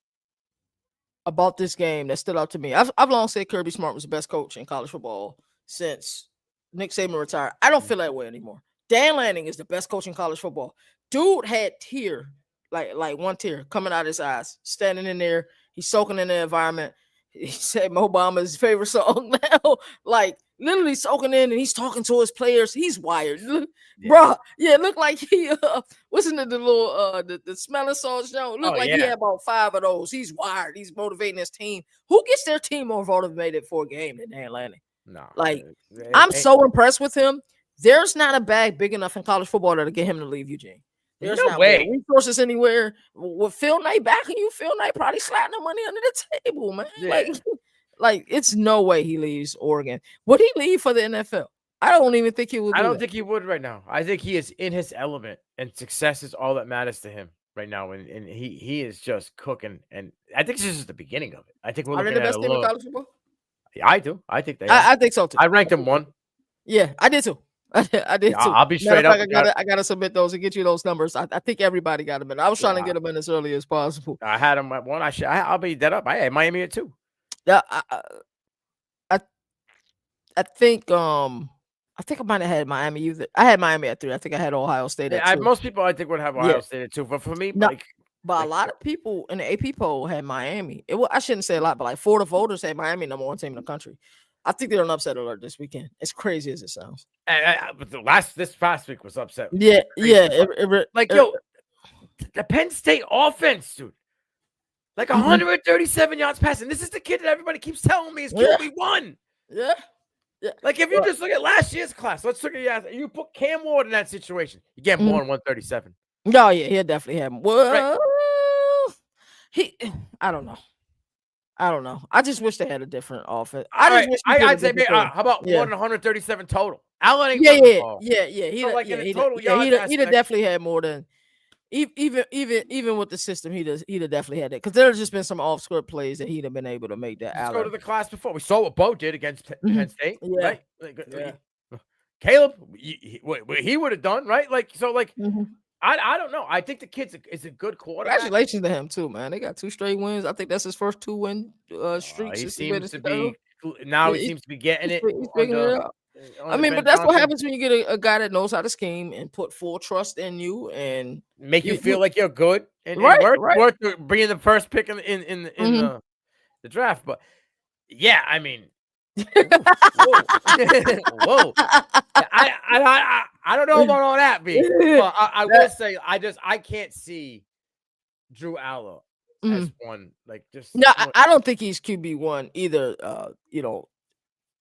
about this game that stood out to me, I've long said Kirby Smart was the best coach in college football since Nick Saban retired. I don't feel that way anymore. Dan Lanning is the best coach in college football. Dude had tear, like one tear coming out of his eyes, standing in there. He's soaking in the environment. He said Mo Bama's favorite song now, like literally soaking in, and he's talking to his players. He's wired, bro. Yeah, look like he wasn't it the little the smelling salts joint? Look like he had about 5 of those. He's wired. He's motivating his team. Who gets their team more motivated for a game than Dan Lanning? No, I'm so impressed with him. There's not a bag big enough in college football to get him to leave Eugene. There's no way resources anywhere. With Phil Knight backing you, Phil Knight probably slapping the money under the table, man. Yeah. Like it's no way he leaves Oregon. Would he leave for the NFL? I don't even think he would. I don't think he would right now. I think he is in his element, and success is all that matters to him right now. And he is just cooking. And I think this is the beginning of it. I think we're looking the best at team in college football. I do. I think they. I think so too. I ranked them 1. Yeah, I did too. I did too. I'll be straight up. I gotta submit those and get you those numbers. I think everybody got them in. I was trying to get them in as early as possible. I had them at 1. I'll be dead up. I had Miami at 2. Yeah, I think I might have had Miami. I had Miami at 3. I think I had Ohio State at 2. Most people I think would have Ohio State at 2, but for me, but a lot of people in the AP poll had Miami. I shouldn't say a lot, but like 4 of the voters had Miami number 1 team in the country. I think they're an upset alert this weekend. As crazy as it sounds. But this past week was upset. Yeah. The Penn State offense, dude. Like 137 yards passing. This is the kid that everybody keeps telling me is QB1. Yeah. Like if you just look at last year's class, let's look at you put Cam Ward in that situation. You get more than 137. No, yeah, he'll definitely have. Well, I don't know. I just wish they had a different offense. I'd say how about more than 137 total? Allen Yeah. He'd have definitely had more than even with the system. He'd have definitely had that because there have just been some off script plays that he'd have been able to make that. Let's go to the class before. We saw what Bo did against Penn State, right? Caleb, he would have done right. I don't know. I think the kid is a good quarterback. Congratulations to him too, man. They got 2 straight wins. I think that's his first 2-win streak. He seems to be now. He seems to be getting it. I mean, but that's what happens when you get a guy that knows how to scheme and put full trust in you and make you feel like you're good and right, worth being the first pick in the draft. But yeah, I mean, whoa. Whoa. I don't know about all that, B. But I will say I can't see Drew Aller as one. Like just no, I don't think he's QB1 either.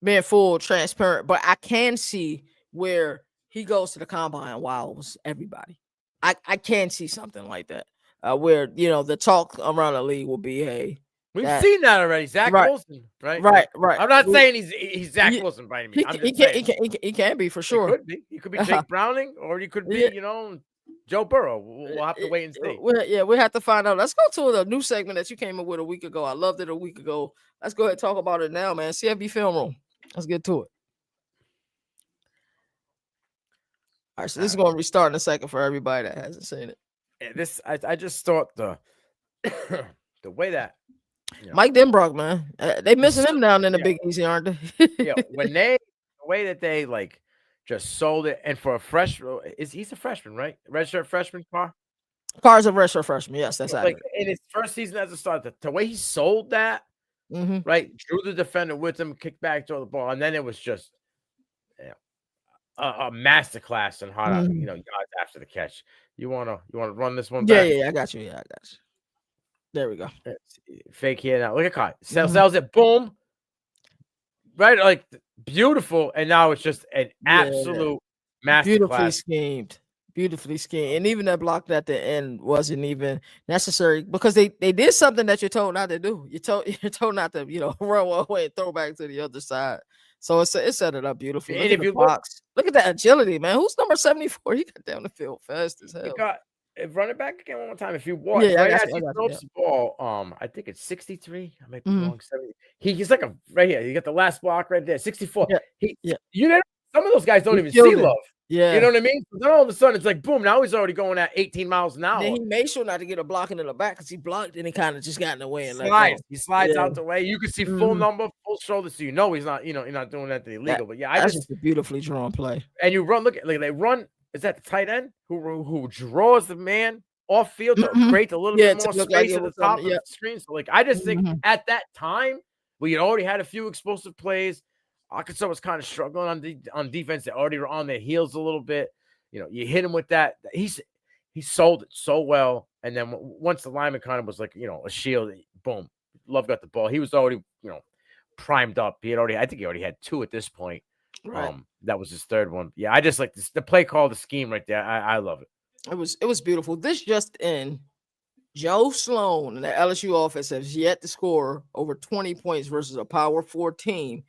Being full transparent, but I can see where he goes to the combine and wows everybody. I can see something like that. Where the talk around the league will be, hey, we've seen that already. Zach Wilson, right? Right. I'm not saying he's Zach Wilson by any means. He can be for sure. He could be Jake Browning, or he could be, Joe Burrow. We'll have to wait and see. We have to find out. Let's go to the new segment that you came up with a week ago. I loved it a week ago. Let's go ahead and talk about it now, man. CFB Film Room. Let's get to it. All right, so this is going to restart in a second for everybody that hasn't seen it. Yeah, I just thought the way that Mike Denbrock, man, they missing him down in the Big Easy, aren't they? Yeah, the way that they like just sold it, and for a freshman, he's a freshman, right? Redshirt freshman, Carr's a redshirt freshman. Yes, that's like in his first season as a starter. The way he sold that. Right, drew the defender with him, kicked back, throw the ball, and then it was just a masterclass in how to yards after the catch. You wanna run this one back? Yeah, I got you. Yeah, I got you. There we go. Fake here now. Look at Kai. Sells it. Boom. Right, like beautiful, and now it's just an absolute masterclass. Beautifully schemed, and even that block at the end wasn't even necessary because they did something that you're told not to do. You're told not to run one way and throw back to the other side. So it set it up beautifully. And if you look at that agility, man. Who's number 74? He got down the field fast as hell. Run it back again one more time. If you watch, right as he throws the ball, I think it's 63. I might be wrong. 70. He's like right here. You got the last block right there. 64. Some of those guys don't even see love. Yeah, you know what I mean? Then all of a sudden it's like boom. Now he's already going at 18 miles an hour. Then he made sure not to get a block into the back because he blocked and he kind of just got in the way and he slides out the way. You can see full number, full shoulder, so he's not. You're not doing that to illegal. But that's just a beautifully drawn play. And you run. Look, they run. Is that the tight end who draws the man off field to create a little bit more space at the top of the screen? So I just think at that time we had already had a few explosive plays. Arkansas was kind of struggling on defense. They already were on their heels a little bit. You hit him with that. He sold it so well. And then once the lineman kind of was like, a shield, boom, Love got the ball. He was already, primed up. I think he already had 2 at this point. Right. That was his 3rd one. Yeah, I just like this, the play call, the scheme right there. I love it. It was beautiful. This just in. Joe Sloan and the LSU offense has yet to score over 20 points versus a Power 4 team.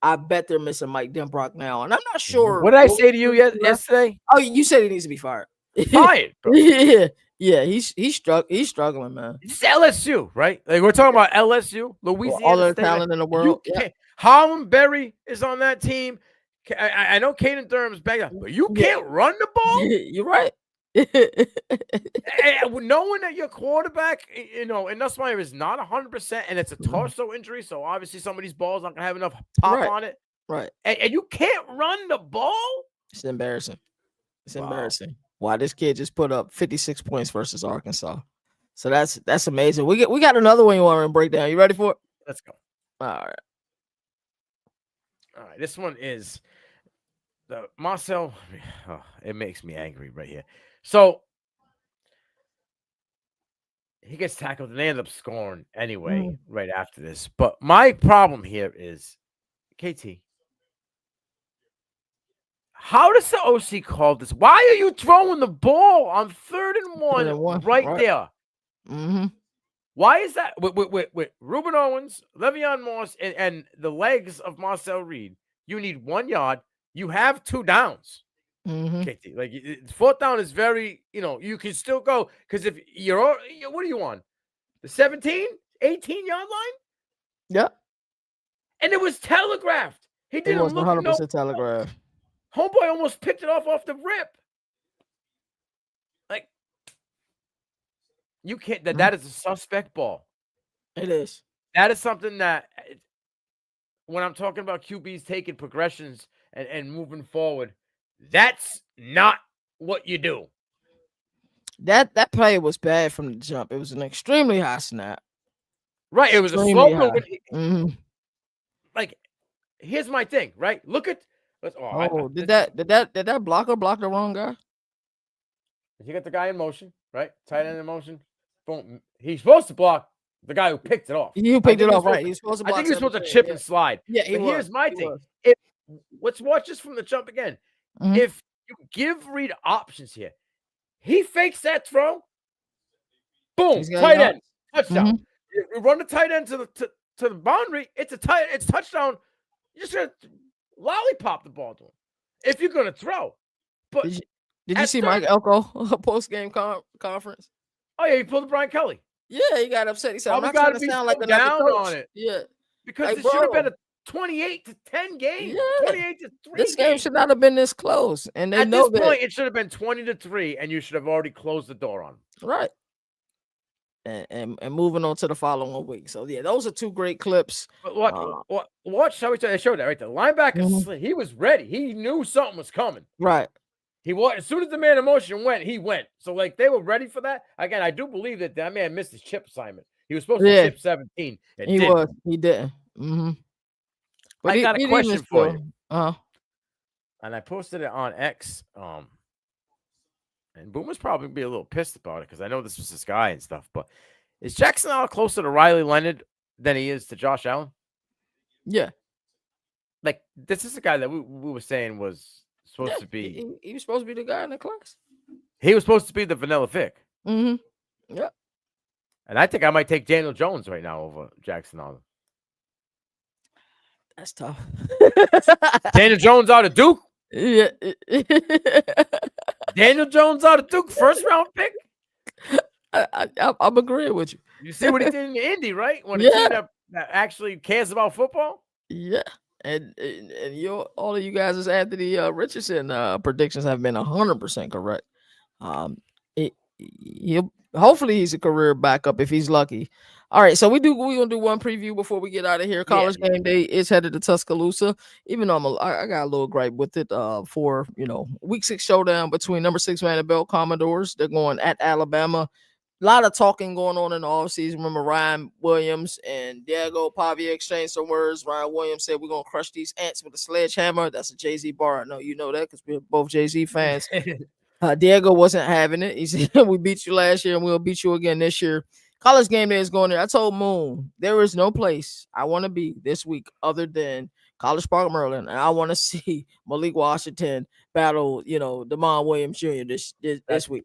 I bet they're missing Mike Denbrock now, and I'm not sure. What did I say to you yesterday? Oh, you said he needs to be fired. Fired, bro. yeah. He's struggling, man. It's LSU, right? Like we're talking about LSU, Louisiana. All the talent in the world. Harlem Berry is on that team. I know Caden Durham's back up, but you can't run the ball. You're right. Knowing that your quarterback, and Nussmeier is not 100%, and it's a torso injury, so obviously some of these balls not gonna have enough pop on it. Right. And you can't run the ball. It's embarrassing. Embarrassing. Wow, this kid just put up 56 points versus Arkansas. So that's amazing. We got another one you want to break down. You ready for it? Let's go. All right. This one is the Marcel. Oh, it makes me angry right here. So he gets tackled and they end up scoring anyway right after this. But my problem here is KT. How does the OC call this? Why are you throwing the ball on 3rd and 1 right there? Mm-hmm. Why is that? With Ruben Owens, Le'Veon Moss, and the legs of Marcel Reed, you need 1 yard. You have 2 downs. Mm-hmm. KT, like 4th down is very, you can still go because if you're, what are you on? The 17, 18-yard line? Yeah. And it was telegraphed. He didn't look 100% telegraphed. Homeboy almost picked it off the rip. Like, you can't. That is a suspect ball. It is. That is something that when I'm talking about QBs taking progressions and moving forward, that's not what you do. That play was bad from the jump. It was an extremely high snap. Right. It was a slow move. Like, here's my thing, right? Look at did that blocker block the wrong guy? You got the guy in motion, right? Tight end in motion. Boom. He's supposed to block the guy who picked it off. You picked it off, right? He's supposed to block. I think he was supposed to chip and slide. Yeah, but here's my thing. Let's watch this from the jump again. If you give Reed options here, he fakes that throw. Boom, tight end, touchdown. You run the tight end to the boundary. It's touchdown. You're just gonna lollipop the ball to him if you're gonna throw. But did you see Mike Elko post game conference? Oh yeah, he pulled a Brian Kelly. Yeah, he got upset. He said, "I'm not trying to sound like another coach." On it. Yeah, because it should have been a 28-10 game. Yeah. 28-3. This game should not have been this close. And they at know this point, it should have been 20-3, and you should have already closed the door on them. Right. And moving on to the following week. So yeah, those are two great clips. But watch how they showed that right there. The linebacker, he was ready. He knew something was coming. Right. He was, as soon as the man in motion went, he went. So like they were ready for that. Again, I do believe that man missed his chip assignment. He was supposed to chip 17. He didn't. But I got a question for you. And I posted it on X. And Boomer's probably be a little pissed about it because I know this was his guy and stuff. But is Jackson Allen closer to Riley Leonard than he is to Josh Allen? Yeah. Like, this is a guy that we were saying was supposed to be. He was supposed to be the guy in the class. He was supposed to be the vanilla Vic. Yeah. And I think I might take Daniel Jones right now over Jackson Allen. That's tough. Daniel Jones out of Duke? Yeah. Daniel Jones out of Duke, first round pick? I'm agreeing with you. You see what he did in the Indy, right? When a team that actually cares about football? Yeah. And all of you guys' Anthony Richardson predictions have been 100% correct. Hopefully he's a career backup if he's lucky. All right, so we're gonna do one preview before we get out of here. College Game Day is headed to Tuscaloosa. Even though I got a little gripe with it for week 6 showdown between number 6 Vanderbilt Commodores. They're going at Alabama. A lot of talking going on in the offseason. Remember, Ryan Williams and Diego Pavia exchanged some words. Ryan Williams said, "We're going to crush these ants with a sledgehammer." That's a Jay-Z bar. I know you know that because we're both Jay-Z fans. Diego wasn't having it. He said, "We beat you last year and we'll beat you again this year." College Game Day is going there. I told Moon, there is no place I want to be this week other than College Park, Maryland. And I want to see Malik Washington battle, Damon Williams Jr. this week.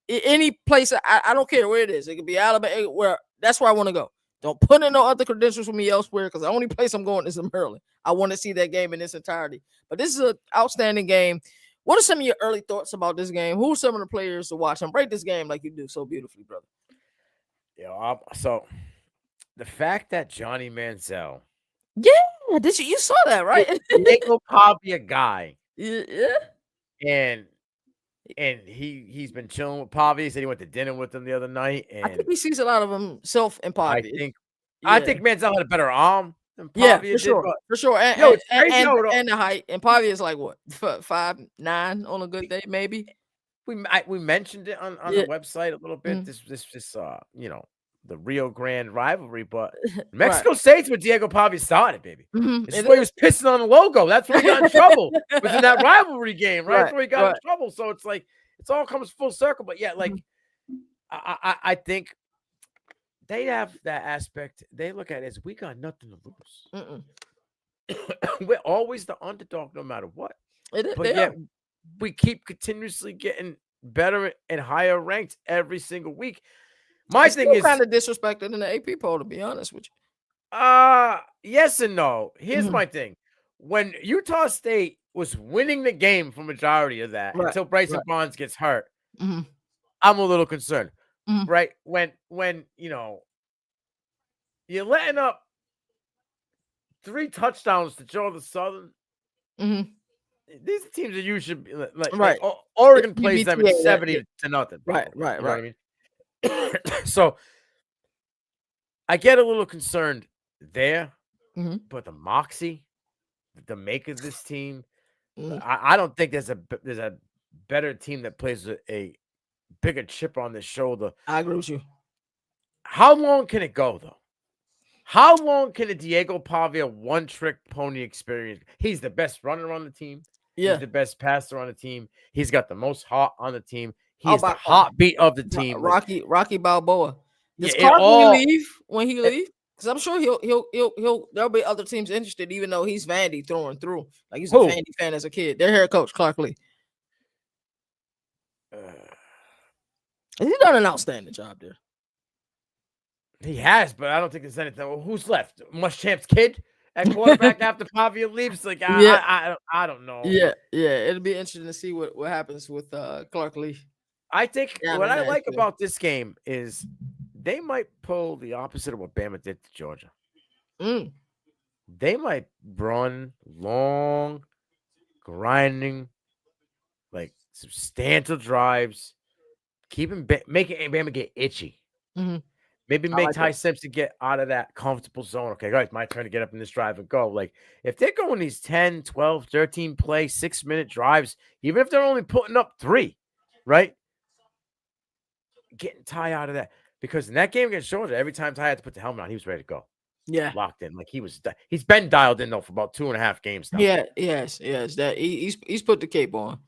Any place, I don't care where it is. It could be Alabama, that's where I want to go. Don't put in no other credentials for me elsewhere because the only place I'm going is in Maryland. I want to see that game in its entirety. But this is an outstanding game. What are some of your early thoughts about this game? Who are some of the players to watch and break this game like you do so beautifully, brother? So the fact that Johnny Manziel, you saw that, right? Diego Pavia guy, and he's been chilling with Pavia. He said he went to dinner with him the other night, and I think he sees a lot of himself in Pavia. I think Manziel had a better arm than Pavia for sure, did, for sure. And the height, and Pavia is like what 5'9" on a good day, maybe. We mentioned it on the website a little bit. This the Rio Grande rivalry, but Mexico State's where Diego Pavia started, baby. This is where he was pissing on the logo. That's where he got in trouble. It was in that rivalry game, right? That's where he got in trouble. So it's like it's all comes full circle. But yeah, like I think they have that aspect. They look at it as we got nothing to lose. We're always the underdog, no matter what. We keep continuously getting better and higher ranked every single week. My thing is kind of disrespected in the AP poll, to be honest with you. Yes and no. Here's my thing. When Utah State was winning the game for majority of that until Bryson Barnes gets hurt, I'm a little concerned. Right? When you're letting up 3 touchdowns to Georgia Southern. These teams that you should be like Oregon plays them at 70 to nothing. Right. What I mean? So I get a little concerned there, but the moxie, the make of this team, I don't think there's a better team that plays with a bigger chip on their shoulder. I agree with you. How long can it go, though? How long can a Diego Pavia one-trick pony experience? He's the best runner on the team. Yeah. He's the best passer on the team. He's got the most heart on the team. How He's the about heartbeat of the team. Rocky Balboa. Does Yeah, Clark leave when he leave? Because I'm sure he'll there'll be other teams interested, even though he's Vandy throwing through. Like he's a Vandy fan as a kid. Their head coach, Clark Lee. He's done an outstanding job there. He has, but I don't think there's anything. Well, who's left? Muschamp's kid at quarterback after Pavia leaves? Like, I don't know. Yeah. It'll be interesting to see what happens with Clark Lee. I think what I like about this game is they might pull the opposite of what Bama did to Georgia. They might run long, grinding, like substantial drives, making Bama get itchy. Maybe make Ty Simpson get out of that comfortable zone. Okay, guys, my turn to get up in this drive and go. Like, if they're going these 10, 12, 13 play, 6-minute drives, even if they're only putting up 3, right? Getting Ty out of that. Because in that game against Georgia, every time Ty had to put the helmet on, he was ready to go. Yeah. Locked in. Like, he's been dialed in, though, for about 2.5 games now. Yeah, yes. That he's put the cape on.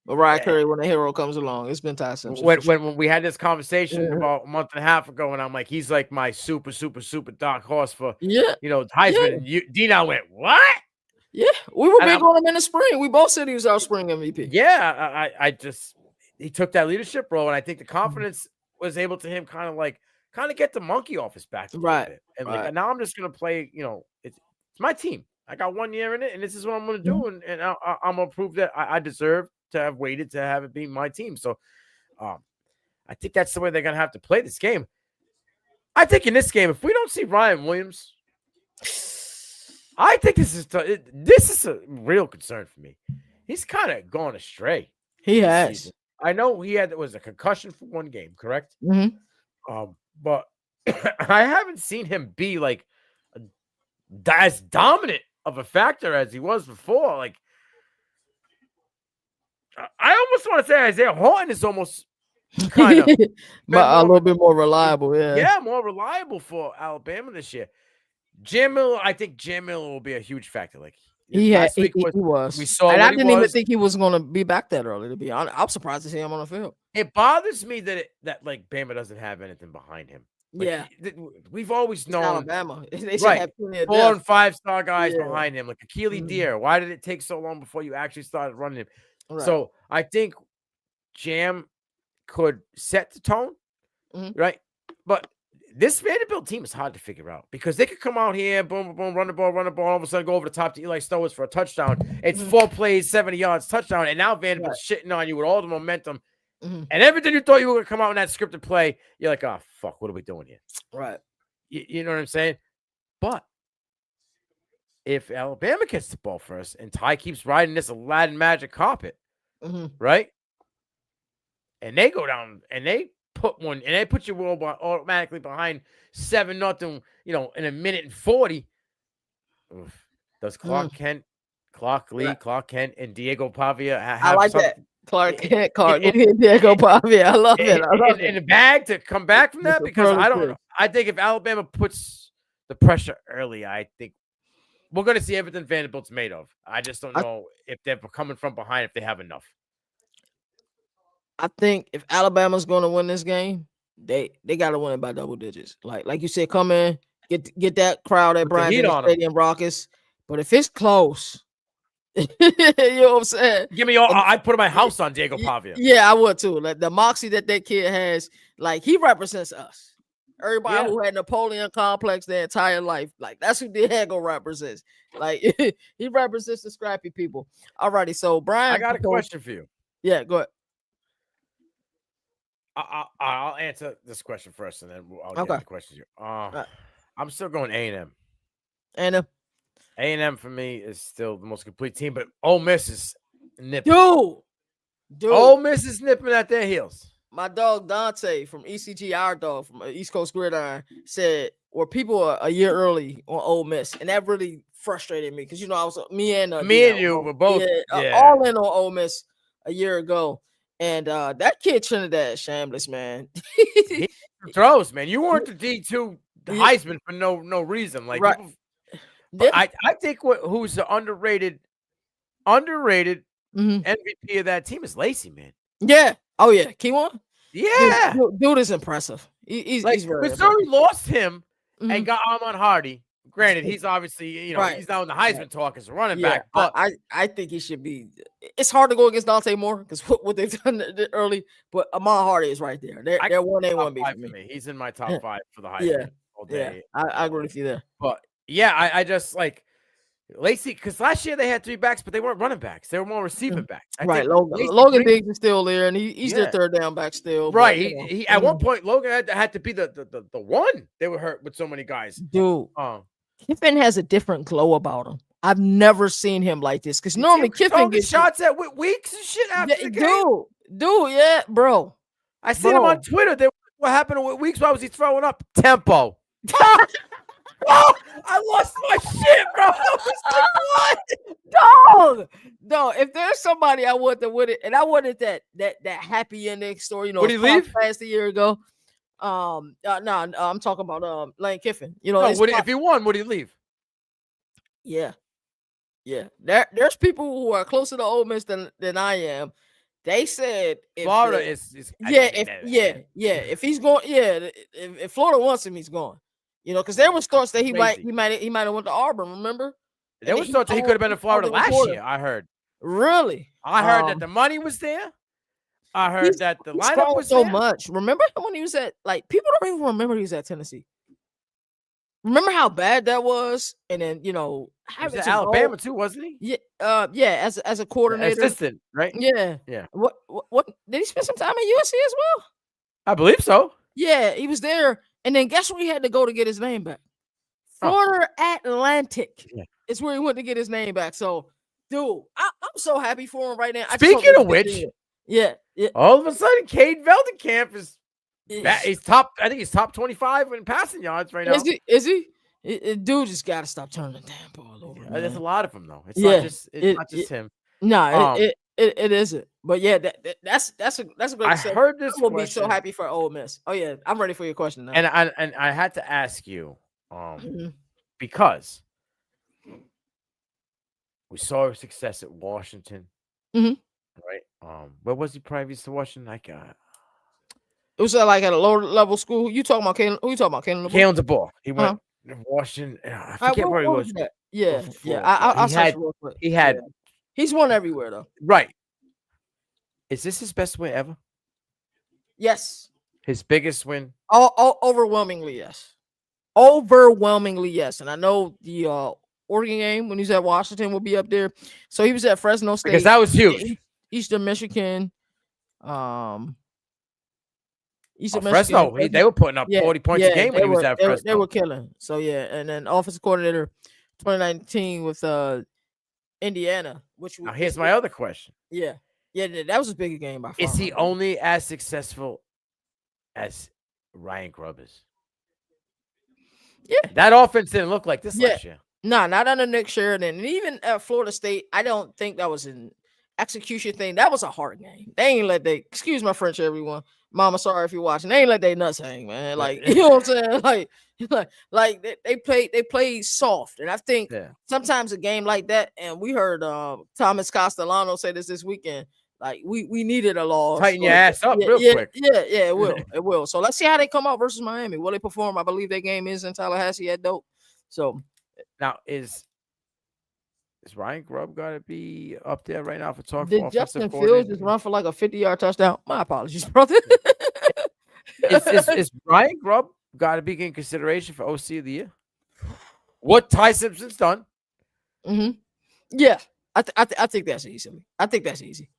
Mariah Carey, when the hero comes along, it's been Ty Simpson. When we had this conversation about a month and a half ago, and I'm like, he's like my super dark horse for Heisman. And Dino went, what? Yeah, we were big on him in the spring. We both said he was our spring MVP. Yeah, he took that leadership role, and I think the confidence was able to him kind of get the monkey off his back a little bit. And like, now I'm just gonna play. It's my team. I got 1 year in it, and this is what I'm gonna do, and I'm gonna prove that I deserve to have waited to have it be my team. So I think that's the way they're going to have to play this game. I think in this game, if we don't see Ryan Williams, I think this is a real concern for me. He's kind of gone astray. He has. Season. I know he was a concussion for 1 game, correct? But I haven't seen him be like as dominant of a factor as he was before. Like, I almost want to say Isaiah Horton is almost kind of a little bit more reliable. Yeah, more reliable for Alabama this year. Jam Miller, I think Jam Miller will be a huge factor. Like he was. We saw, and I didn't even think he was going to be back that early. To be honest, I'm surprised to see him on the field. It bothers me that like Bama doesn't have anything behind him. Like, we've always known Alabama. They should have 4 and 5-star guys behind him, like Akili Deer. Why did it take so long before you actually started running him? Right. So I think Jam could set the tone, right? But this Vanderbilt team is hard to figure out because they could come out here, boom, boom, run the ball, all of a sudden go over the top to Eli Stowers for a touchdown. It's 4 plays, 70 yards, touchdown, and now Vanderbilt's shitting on you with all the momentum. And everything you thought you were going to come out in that scripted play, you're like, oh, fuck, what are we doing here? Right. You know what I'm saying? But if Alabama gets the ball first and Ty keeps riding this Aladdin magic carpet, right? And they go down and they put you automatically behind 7-0, in 1:40. Does Clark Kent, and Diego Pavia have I like that. Clark Kent, Diego Pavia. I love it. In the bag to come back from that because I don't know. I think if Alabama puts the pressure early, I think we're going to see everything Vanderbilt's made of. I just don't know if they're coming from behind, if they have enough. I think if Alabama's going to win this game, they got to win it by double digits. Like you said, come in, get that crowd at Bryant Stadium raucous. But if it's close, you know what I'm saying? Give me all. I'd put my house on Diego Pavia. Yeah, I would too. Like the moxie that kid has, like he represents us. Everybody who had Napoleon complex their entire life, like that's who Diego represents. Like he represents the scrappy people. Alrighty, so Brian, I got a question for you. Yeah, go ahead. I'll answer this question first, and then I'll get the questions. I'm still going A&M. A&M for me is still the most complete team, but Ole Miss is nipping. Dude, Ole Miss is nipping at their heels. My dog Dante from ECG, our dog from East Coast Gridiron, said, "Well, people are a year early on Ole Miss," and that really frustrated me because I was me and you were both all in on Ole Miss a year ago, and that kid Trinidad Shambliss, man. He throws, man. You weren't the D2 Heisman for no reason. Like right. people, Yeah. I think who's the underrated Mm-hmm. MVP of that team is Lacey, man. Yeah. Oh yeah, Keywan. Yeah, dude is impressive. He's very. Missouri lost him Mm-hmm. and got Ahmad Hardy. Granted, he's obviously right. he's now in the Heisman talk as a running back, but I think he should be. It's hard to go against Dante Moore because what they've done early, but Ahmad Hardy is right there. They're 1A 1B for me. He's in my top 5 for the Heisman all day. Yeah, I agree with you there. But yeah, I just like Lacey because last year they had 3 backs, but they weren't running backs. They were more receiving backs. Right, Logan Diggs is still there, and he's their third down back still. Right, he at one point Logan had to be the one. They were hurt with so many guys. Dude, Kiffin has a different glow about him. I've never seen him like this because normally Kiffin gets shots at Weeks and shit after the game. Dude, yeah, bro. I seen him on Twitter. What happened to Weeks? Why was he throwing up? Tempo. Oh, I lost my shit, bro. I was like, what? Dog, if there's somebody I want to win it, and I wanted that happy ending story, would he leave past a year ago? I'm talking about Lane Kiffin. If he won, would he leave? Yeah. There's people who are closer to Ole Miss than I am. They said Florida is if he's going, if Florida wants him, he's going. Because there was thoughts that he might have went to Auburn. Remember? There was thoughts that he could have been in Florida last year. I heard. Really? I heard that the money was there. I heard that the lineup was so there. much. Remember when he was at people don't even remember he was at Tennessee. Remember how bad that was, and then he was at Alabama too, wasn't he? Yeah. As a coordinator, assistant, right? Yeah. What did he spend some time at USC as well? I believe so. Yeah, he was there, and then guess where he had to go to get his name back? Florida Atlantic is where he went to get his name back. So, dude, I'm so happy for him right now. Speaking of which, all of a sudden, Cade Veldenkamp is. He's top. I think he's top 25 in passing yards right now. Is he? Dude just got to stop turning the damn ball over. There's a lot of them though. It's not just him. No, it isn't. But yeah, that's a great. I heard this. I will be so happy for Ole Miss. Oh yeah, I'm ready for your question now. And I had to ask you, because we saw success at Washington, right? Where was he previous to Washington? It was like at a lower level school. Who you talking about Kalen? Kalen DeBoer. He went to Washington. I forget where he was. Yeah. He's won everywhere though. Right. Is this his best win ever? Yes. His biggest win? Overwhelmingly yes. Overwhelmingly yes. And I know the Oregon game when he was at Washington will be up there. So he was at Fresno State. Because that was huge. Eastern Michigan. Fresno, they were putting up 40 points a game when he was at Fresno. They were killing. So, yeah. And then offensive coordinator 2019 with Indiana. Now, here's my other question. Yeah. Yeah, that was a bigger game by far. Is he only as successful as Ryan Grubb is? Yeah. That offense didn't look like this last year. No, not under Nick Sheridan. And even at Florida State, I don't think that was an execution thing. That was a hard game. They ain't let excuse my French, everyone. Mama, sorry if you're watching. They ain't let their nuts hang, man. Like, you know what I'm saying? Like they played soft. And I think sometimes a game like that, and we heard Thomas Castellano say this weekend, like we needed a loss. Tighten your ass up real quick. Yeah, it will. It will. So let's see how they come out versus Miami. Will they perform? I believe their game is in Tallahassee at Dope. So now is Ryan Grubb got to be up there right now for talk? Did Justin Fields just run for like a 50-yard touchdown? My apologies, brother. is Ryan Grubb got to be in consideration for OC of the year? What Ty Simpson's done? Yeah, I think that's easy. I think that's easy.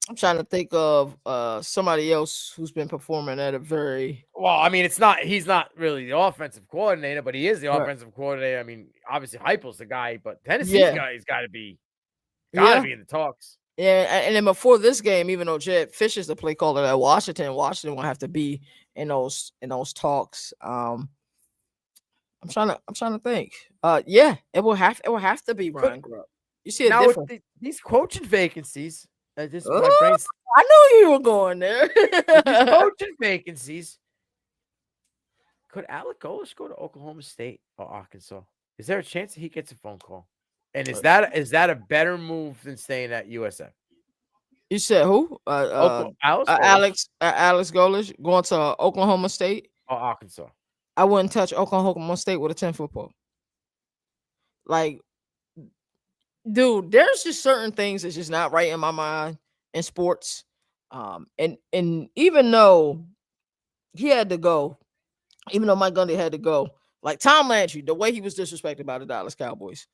I'm trying to think of somebody else who's been performing at a very well. I mean, he's not really the offensive coordinator, but he is the offensive coordinator. I mean, obviously Heupel's the guy, but Tennessee's guy's got to be in the talks. Yeah, and then before this game, even though Jed Fish is the play caller at Washington will have to be in those talks. I'm trying to think. Yeah, it will have to be Ryan Grubb. You see a Now with difference. these coaching vacancies, just my Oh, brain's I knew you were going there. these coaching vacancies. Could Alec Golesh go to Oklahoma State or Arkansas? Is there a chance that he gets a phone call? And is that a better move than staying at USF? You said who? Alex Alex Golesh going to Oklahoma State. or Arkansas? I wouldn't touch Oklahoma State with a 10-foot pole. Like, dude, there's just certain things that's just not right in my mind in sports. And even though he had to go, even though Mike Gundy had to go, like Tom Landry, the way he was disrespected by the Dallas Cowboys,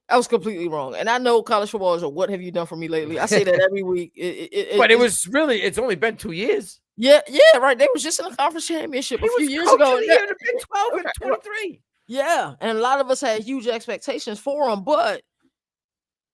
that was completely wrong. And I know college football is a what have you done for me lately? I say that every week. It's only been 2 years. Yeah, right. They was just in a conference championship a few years ago. In the Big 12 and 23. Yeah, and a lot of us had huge expectations for him, but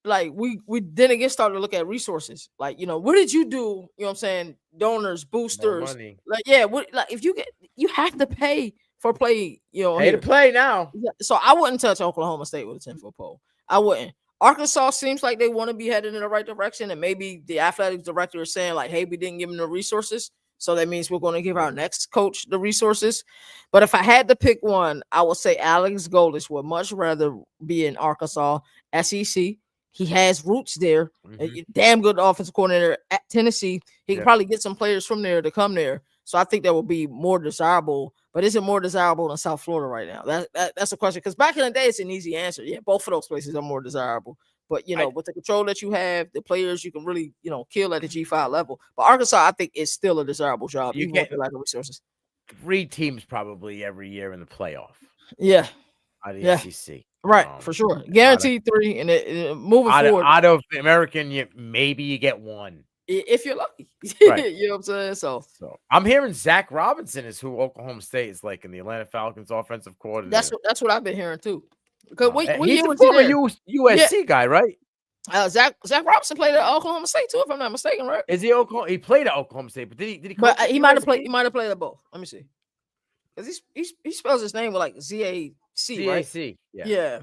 like we then again started to look at resources. Like, what did you do? You know what I'm saying? Donors, boosters. Money. Like, yeah, if you have to pay for play, Pay to play now. So I wouldn't touch Oklahoma State with a 10-foot pole. I wouldn't. Arkansas seems like they want to be headed in the right direction, and maybe the athletic director is saying like, hey, we didn't give them the resources. So that means we're going to give our next coach the resources. But if I had to pick one, I would say Alex Golesh would much rather be in Arkansas, SEC. He has roots there. Mm-hmm. Damn good offensive coordinator at Tennessee. He could probably get some players from there to come there. So I think that would be more desirable. But is it more desirable than South Florida right now? That's a question. Because back in the day, it's an easy answer. Yeah, both of those places are more desirable. But, with the control that you have, the players you can really, kill at the G5 level. But Arkansas, I think, is still a desirable job. You get lack of resources. 3 teams probably every year in the playoff. Yeah. Out of the SEC. Right, for sure. Guaranteed 3. And moving forward. Out of American, maybe you get 1. If you're lucky. Right. You know what I'm saying? So I'm hearing Zach Robinson is who Oklahoma State is like in the Atlanta Falcons offensive coordinator. That's what I've been hearing too. Because he's a former USC guy, right? Zach Robinson played at Oklahoma State too, if I'm not mistaken, right? Is he Oklahoma? He played at Oklahoma State, but did he? But he might have played. He might have played at both. Let me see. Because he spells his name with like Z-A-C, right? Z-A-C. Yeah.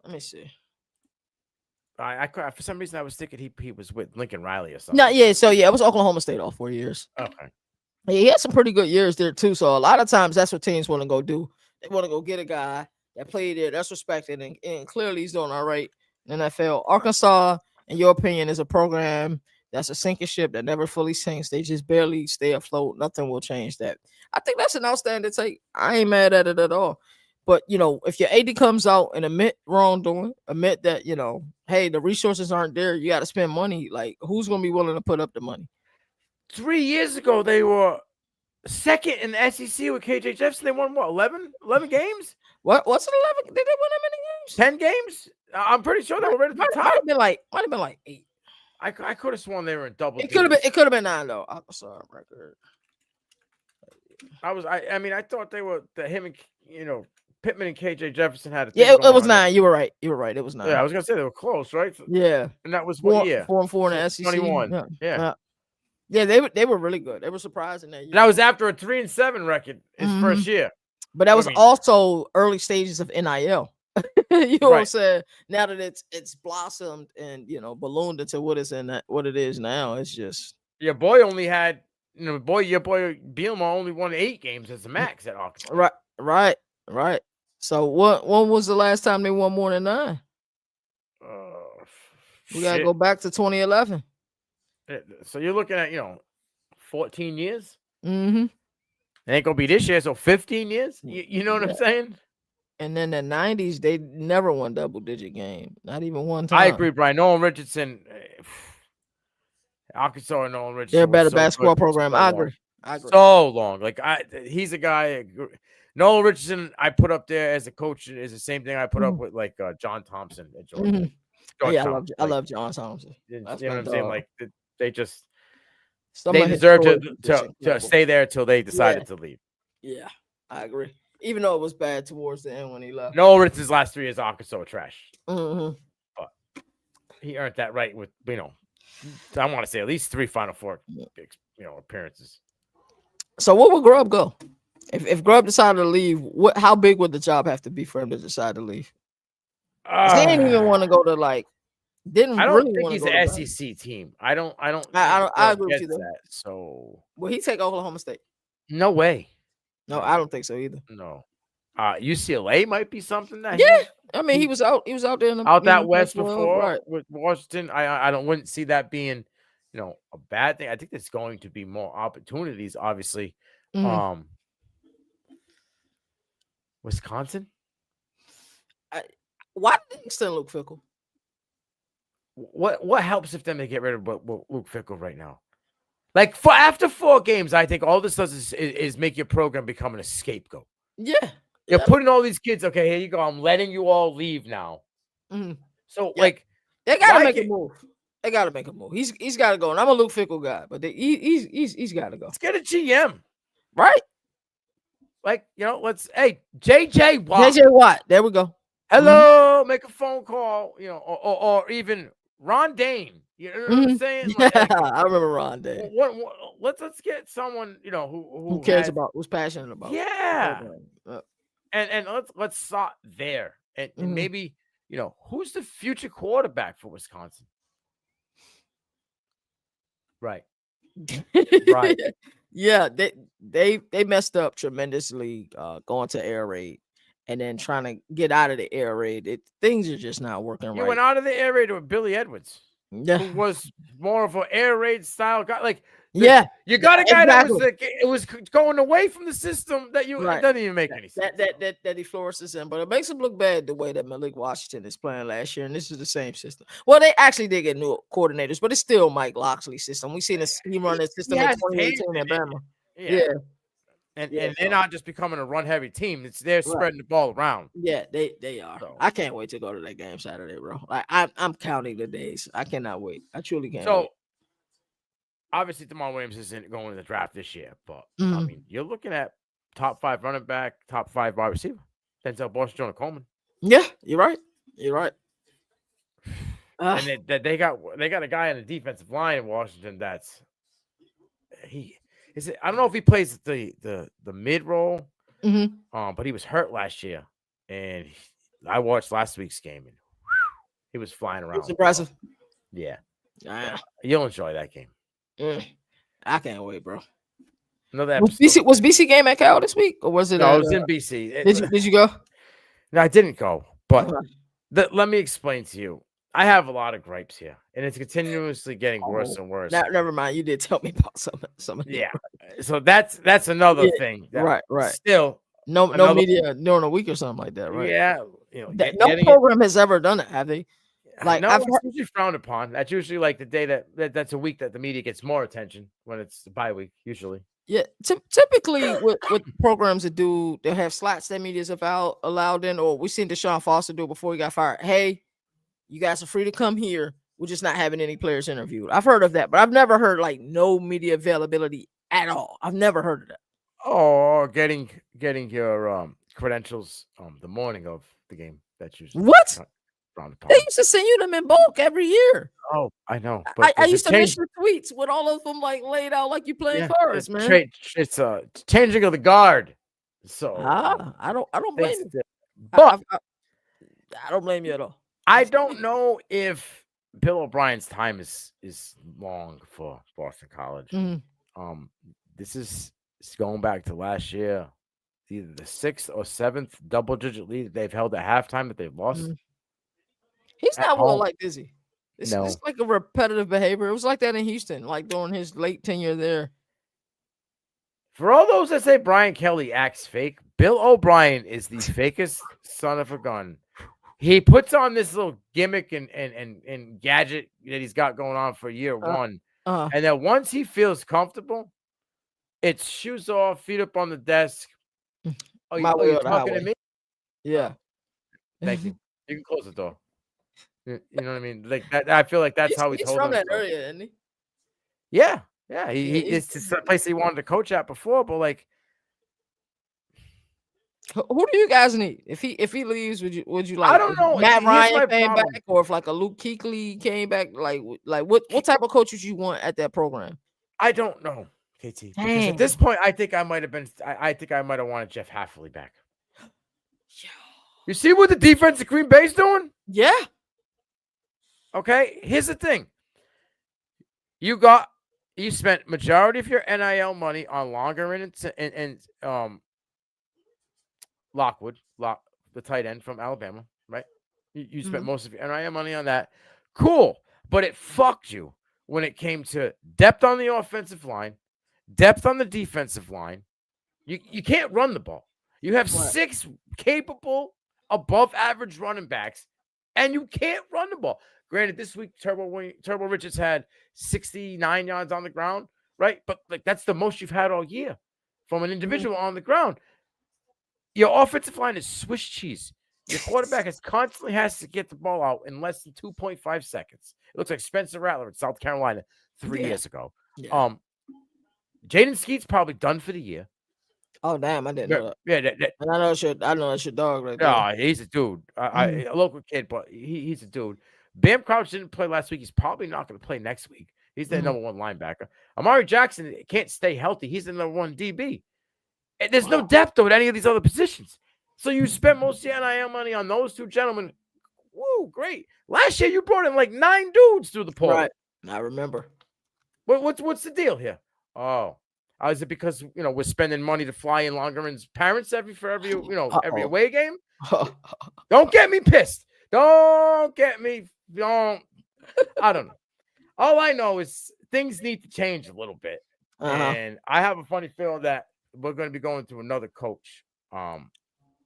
Let me see. I for some reason I was thinking he was with Lincoln Riley or something. No, yeah. So it was Oklahoma State all 4 years. Okay. Yeah, he had some pretty good years there too. So a lot of times that's what teams want to go do. They want to go get a guy that played there, that's respected, and clearly he's doing all right in the NFL. Arkansas, in your opinion, is a program that's a sinking ship that never fully sinks. They just barely stay afloat. Nothing will change that. I think that's an outstanding take. I ain't mad at it at all. But, if your AD comes out and admit wrongdoing, admit that, hey, the resources aren't there, you got to spend money. Like, who's going to be willing to put up the money? 3 years ago, they were second in the SEC with KJ Jefferson. They won, what, 11 games? What's it 11? Did they win that many games? 10 games? I'm pretty sure they were right at the top. Might have been like 8. I could have sworn they were in double. It could have been 9 though. I saw a record. I thought they were him and Pittman and KJ Jefferson had a it was 9. You were right. It was 9. Yeah, I was gonna say they were close, right? Yeah. And that was what year? 4-4 in the SEC. 21. Yeah. Yeah, they were really good. They were surprising that year. That was after a 3-7 record his first year. But that was also early stages of NIL. You know what I'm saying? Now that it's blossomed and ballooned into what it is now, it's just your boy only had your boy Bielema only won 8 games as the max at Arkansas. Right. So when was the last time they won more than 9? We gotta go back to 2011. So you're looking at 14 years. Mm-hmm. It ain't gonna be this year, so 15 years. You know what I'm saying? And then the 90s, they never won double-digit game, not even one time. I agree, Brian. Nolan Richardson, Arkansas and Nolan Richardson. They're a better basketball program. I agree. So long. Like he's a guy. Nolan Richardson, I put up there as a coach is the same thing I put up with like John Thompson at Georgia. Mm-hmm. I love John Thompson. You know what I'm saying? Like they deserve to stay there until they decided to leave. Yeah, I agree. Even though it was bad towards the end when he left. Nolan Richardson's last 3 years Arkansas trash. Mm-hmm. But he earned that right with I want to say at least 3 Final Four appearances. So where would Grubb go? If Grubb decided to leave, how big would the job have to be for him to decide to leave? They didn't even want to go to didn't I don't really think want to he's go an to Bama. SEC team. I don't think I Grubb agree with you gets though. that. So Will he take Oklahoma State? no way. No, I don't think so either. No. UCLA might be something that Yeah, I mean he was out there in the out that Big west 12, before right? with Washington. I wouldn't see that being, a bad thing. I think there's going to be more opportunities, obviously. Mhm. Wisconsin. Why did they extend Luke Fickell? What helps if them to get rid of Luke Fickell right now? Like after 4 games, I think all this does is make your program become a scapegoat. Yeah, You're putting all these kids. Okay, here you go. I'm letting you all leave now. Mhm. So Yeah. like They gotta make a move. They gotta make a move. He's got to go, and I'm a Luke Fickell guy, but he's got to go. let's get a GM, Right? like let's JJ Watt. JJ Watt. There we go. Hello, make a phone call, or even Ron Dane. You know what I'm saying? Yeah, I remember Ron Dane. Let's get someone who cares about, who's passionate about. Yeah, Uh, and let's start there, and maybe who's the future quarterback for Wisconsin? Right. Right. Yeah, they messed up tremendously going to air raid and then trying to get out of the air raid. Things are just not working You right. went out of the air raid with Billy Edwards, who was more of an air raid style guy. Like, you got a guy that was going away from the system that it doesn't even make any sense. That he flourishes in, but it makes him look bad the way that Malik Washington is playing last year, and this is the same system. Well, they actually did get new coordinators, but it's still Mike Loxley's system. We seen he run this system in 2018 at Bama. Yeah. And they're not just becoming a run heavy team. They're spreading the ball around. Yeah, they are. So, I can't wait to go to that game Saturday, bro. Like I'm counting the days. I cannot wait. I truly can't. So obviously, Damar Williams isn't going to the draft this year, but I mean, you're looking at top 5 running back, top 5 wide receiver, Denzel Bush, Jonah Coleman. Yeah, you're right. You're right. And they got a guy on the defensive line in Washington I don't know if he plays the mid role, but he was hurt last year, and I watched last week's game, and he was flying around. It's impressive. Yeah, you'll enjoy that game. I can't wait, bro. Another was BC game at Cal this week, or was it? No, it was in BC. Did you go? No, I didn't go. But let me explain to you. I have a lot of gripes here, and it's continuously getting worse and worse. Never mind. You did tell me about some of yeah. So that's another thing. Right. Still, no media during a week or something like that, right? Yeah. No program has ever done it, have they? Like, no, it's usually frowned upon. That's usually like the day that's a week that the media gets more attention when it's the bye week, usually. Yeah, typically with programs that they'll have slots that media's allowed in, or we've seen Deshaun Foster do it before he got fired. Hey, you guys are free to come here. We're just not having any players interviewed. I've heard of that, but I've never heard like no media availability at all. I've never heard of that. Oh, getting your credentials the morning of the game. That's usually what? They used to send you them in bulk every year. Oh, I know. But I used to miss your tweets with all of them like laid out like you playing first, man. It's changing of the guard. So I don't blame you. But I don't blame you at all. I don't know if Bill O'Brien's time is long for Boston College. This is going back to last year, either the 6th or 7th double-digit lead they've held at halftime that they've lost. He's not well liked, is he? It's like a repetitive behavior. It was like that in Houston, like during his late tenure there. For all those that say Brian Kelly acts fake, Bill O'Brien is the fakest son of a gun. He puts on this little gimmick and gadget that he's got going on for year one. And then once he feels comfortable, it's shoes off, feet up on the desk. Oh, you're talking to me? Yeah. Thank you. You can close the door. You know what I mean? Like that. I feel like that's how he's holding from that area, isn't he? Yeah. It's just a place he wanted to coach at before, but like, who do you guys need? If he leaves, would you like? I don't know. Matt Ryan came back, or if like a Luke Kuechly came back, like what type of coach would you want at that program? I don't know, KT. Dang. Because at this point, I think I might have wanted Jeff Hafley back. You see what the defense of Green Bay's doing? Yeah. Okay, here's the thing. You spent majority of your NIL money on Longer and Lockwood, the tight end from Alabama, right? You spent most of your NIL money on that. Cool, but it fucked you when it came to depth on the offensive line, depth on the defensive line. You can't run the ball. You have 6 capable, above average running backs, and you can't run the ball. Granted, this week Turbo Richards had 69 yards on the ground, right? But like that's the most you've had all year from an individual on the ground. Your offensive line is Swiss cheese. Your quarterback constantly has to get the ball out in less than 2.5 seconds. It looks like Spencer Rattler in South Carolina 3 years ago. Yeah. Jaden Skeet's probably done for the year. Oh damn, I didn't know that. Yeah, and I know that's your dog right there. No, he's a dude. A local kid, but he's a dude. Bam Crouch didn't play last week. He's probably not going to play next week. He's the number 1 linebacker. Amari Jackson can't stay healthy. He's the number 1 DB. And there's no depth though at any of these other positions. So you spent most of your NIL money on those 2 gentlemen. Woo, great. Last year you brought in like 9 dudes through the portal. Right. I remember. What's the deal here? Oh, is it because we're spending money to fly in Longerman's parents every away game? Don't get me pissed. I don't know. All I know is things need to change a little bit. And I have a funny feeling that we're going to be going through another coach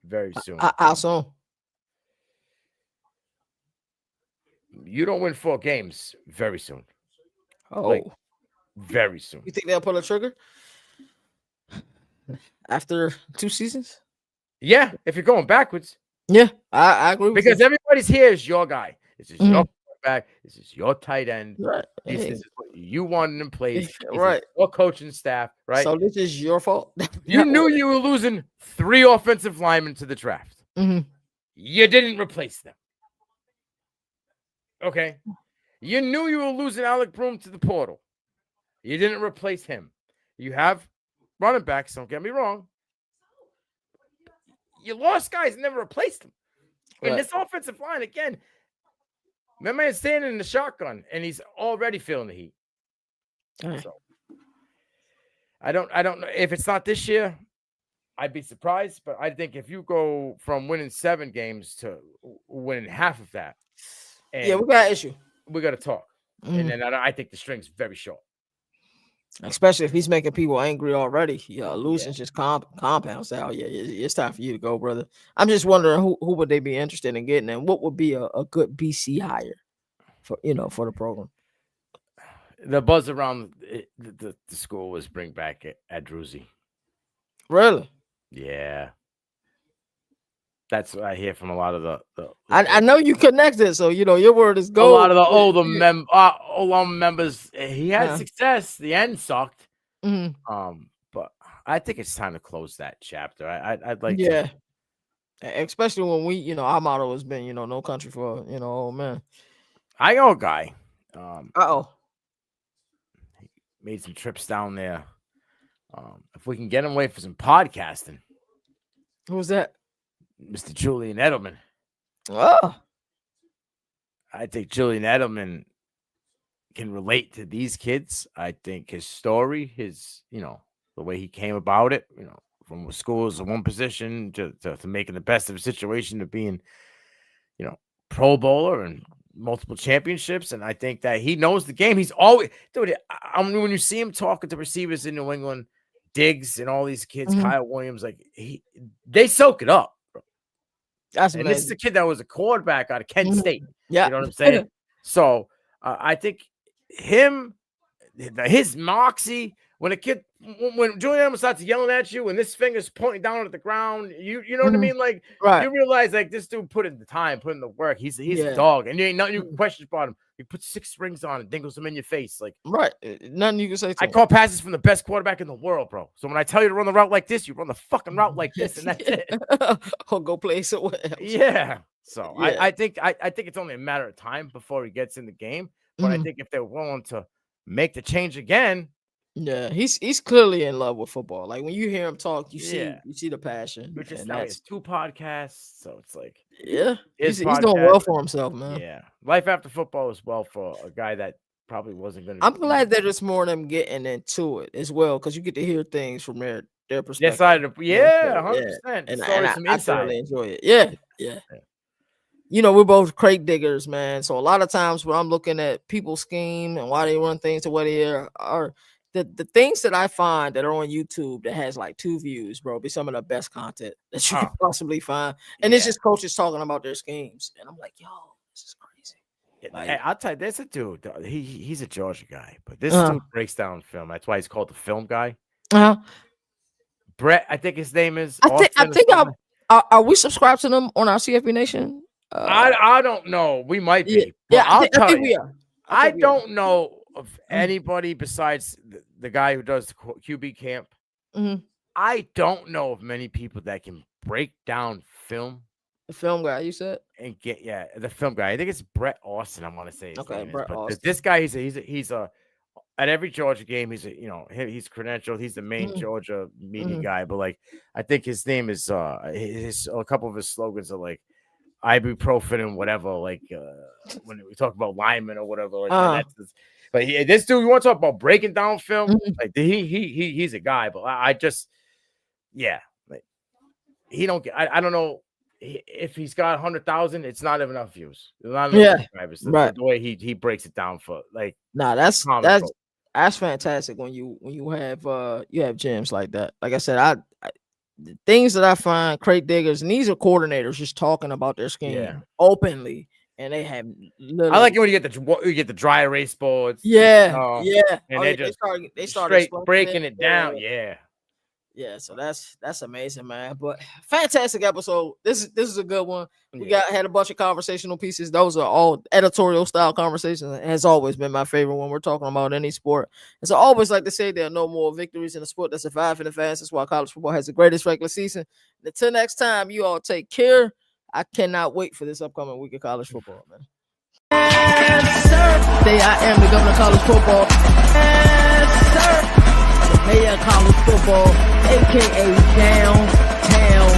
very soon. How soon? You don't win 4 games very soon. Oh, very soon. You think they'll pull a trigger after 2 seasons? Yeah, if you're going backwards. Yeah, I agree with because you. everybody's here is your guy. This is your quarterback. This is your tight end. Right. This is what you wanted in place. Right. Your coaching staff. Right. So this is your fault. You knew you were losing 3 offensive linemen to the draft. You didn't replace them. Okay. You knew you were losing Alec Broom to the portal. You didn't replace him. You have running backs. Don't get me wrong. You lost guys and never replaced them. Right. And this offensive line, again, my man's standing in the shotgun and he's already feeling the heat. Right. So I don't know if it's not this year. I'd be surprised, but I think if you go from winning 7 games to winning half of that, we got an issue. We got to talk, and then I think the string's very short. Especially if he's making people angry already. Losing just compounds out. Yeah, it's time for you to go, brother. I'm just wondering who would they be interested in getting, and what would be a good BC hire for the program. The buzz around the school was bring back Ed Druzzi. Really? Yeah. That's what I hear from a lot of the I know you connected, so your word is gold. A lot of the older members. He had success. The end sucked. But I think it's time to close that chapter. I'd like to. Especially when we, our motto has been, no country for old men. I know a guy. He made some trips down there. If we can get him away for some podcasting. Who was that? Mr. Julian Edelman. Oh. I think Julian Edelman can relate to these kids. I think his story, the way he came about it, from school as one position to making the best of a situation to being, Pro Bowler and multiple championships. And I think that he knows the game. He's always, dude, when you see him talking to receivers in New England, Diggs and all these kids, Kyle Williams, they soak it up. That's and amazing. This is a kid that was a quarterback out of Kent State. Yeah. You know what I'm saying? So I think his moxie, when Julian Edelman starts yelling at you and this finger's pointing down at the ground, you know what I mean? You realize this dude put in the time, put in the work. He's a dog, and there ain't nothing you can question about him. He puts 6 rings on and dingles them in your face. Nothing you can say to I call passes from the best quarterback in the world, bro. So when I tell you to run the route like this, you run the fucking route like this, and that's it. Or go play somewhere else. Yeah. So I think it's only a matter of time before he gets in the game. But I think if they're willing to make the change again, Yeah, he's clearly in love with football. Like when you hear him talk, you see the passion. Which is and now he that's has 2 podcasts, so it's like yeah, his he's doing well for himself, man. Yeah, life after football is well for a guy that probably wasn't going to. I'm glad that it's more of them getting into it as well, because you get to hear things from their perspective. Their side of the, yeah, 100%. And Stories from I inside. really enjoy it. Yeah. You know, we're both crate diggers, man. So a lot of times when I'm looking at people's scheme and why they run things the way they are the things that I find that are on YouTube that has like 2 views, bro, be some of the best content that you can possibly find. And it's just coaches talking about their schemes. And I'm like, yo, this is crazy. Like, hey, I'll tell you, there's a dude. He's a Georgia guy, but this dude breaks down film. That's why he's called the film guy. Brett, I think his name is. I think are we subscribed to them on our CFB Nation? I don't know. We might be. Yeah, I think we are. I don't know of anybody besides the guy who does the QB camp. Mm-hmm. I don't know of many people that can break down film. The film guy, you said? And get the film guy. I think it's Brett Austin. I want to say. Brett Austin. This guy, he's a at every Georgia game. He's he's credentialed. He's the main Georgia media guy. But like, I think his name is a couple of his slogans are like ibuprofen and whatever. Like when we talk about linemen or whatever. Like but this dude, you want to talk about breaking down film? Like he's a guy. But I just like he don't get. I don't know. If he's got 100,000, it's not enough views. Not enough subscribers. Right. The way he breaks it down for like. Nah, that's fantastic when you have gems like that. Like I said, I the things that I find crate diggers, and these are coordinators just talking about their scheme openly, and they have. I like it when you get the dry erase boards. Yeah, and they start straight breaking it down. Yeah, so that's amazing, man. But fantastic episode. This is a good one. We had a bunch of conversational pieces. Those are all editorial style conversations. It has always been my favorite when we're talking about any sport. And so I always like to say there are no more victories in a sport that survive in the fastest, while college football has the greatest regular season. And until next time, you all take care. I cannot wait for this upcoming week of college football, man. Yes, sir. Today I am the governor of college football. Yes, sir. Mayor of college football, aka downtown,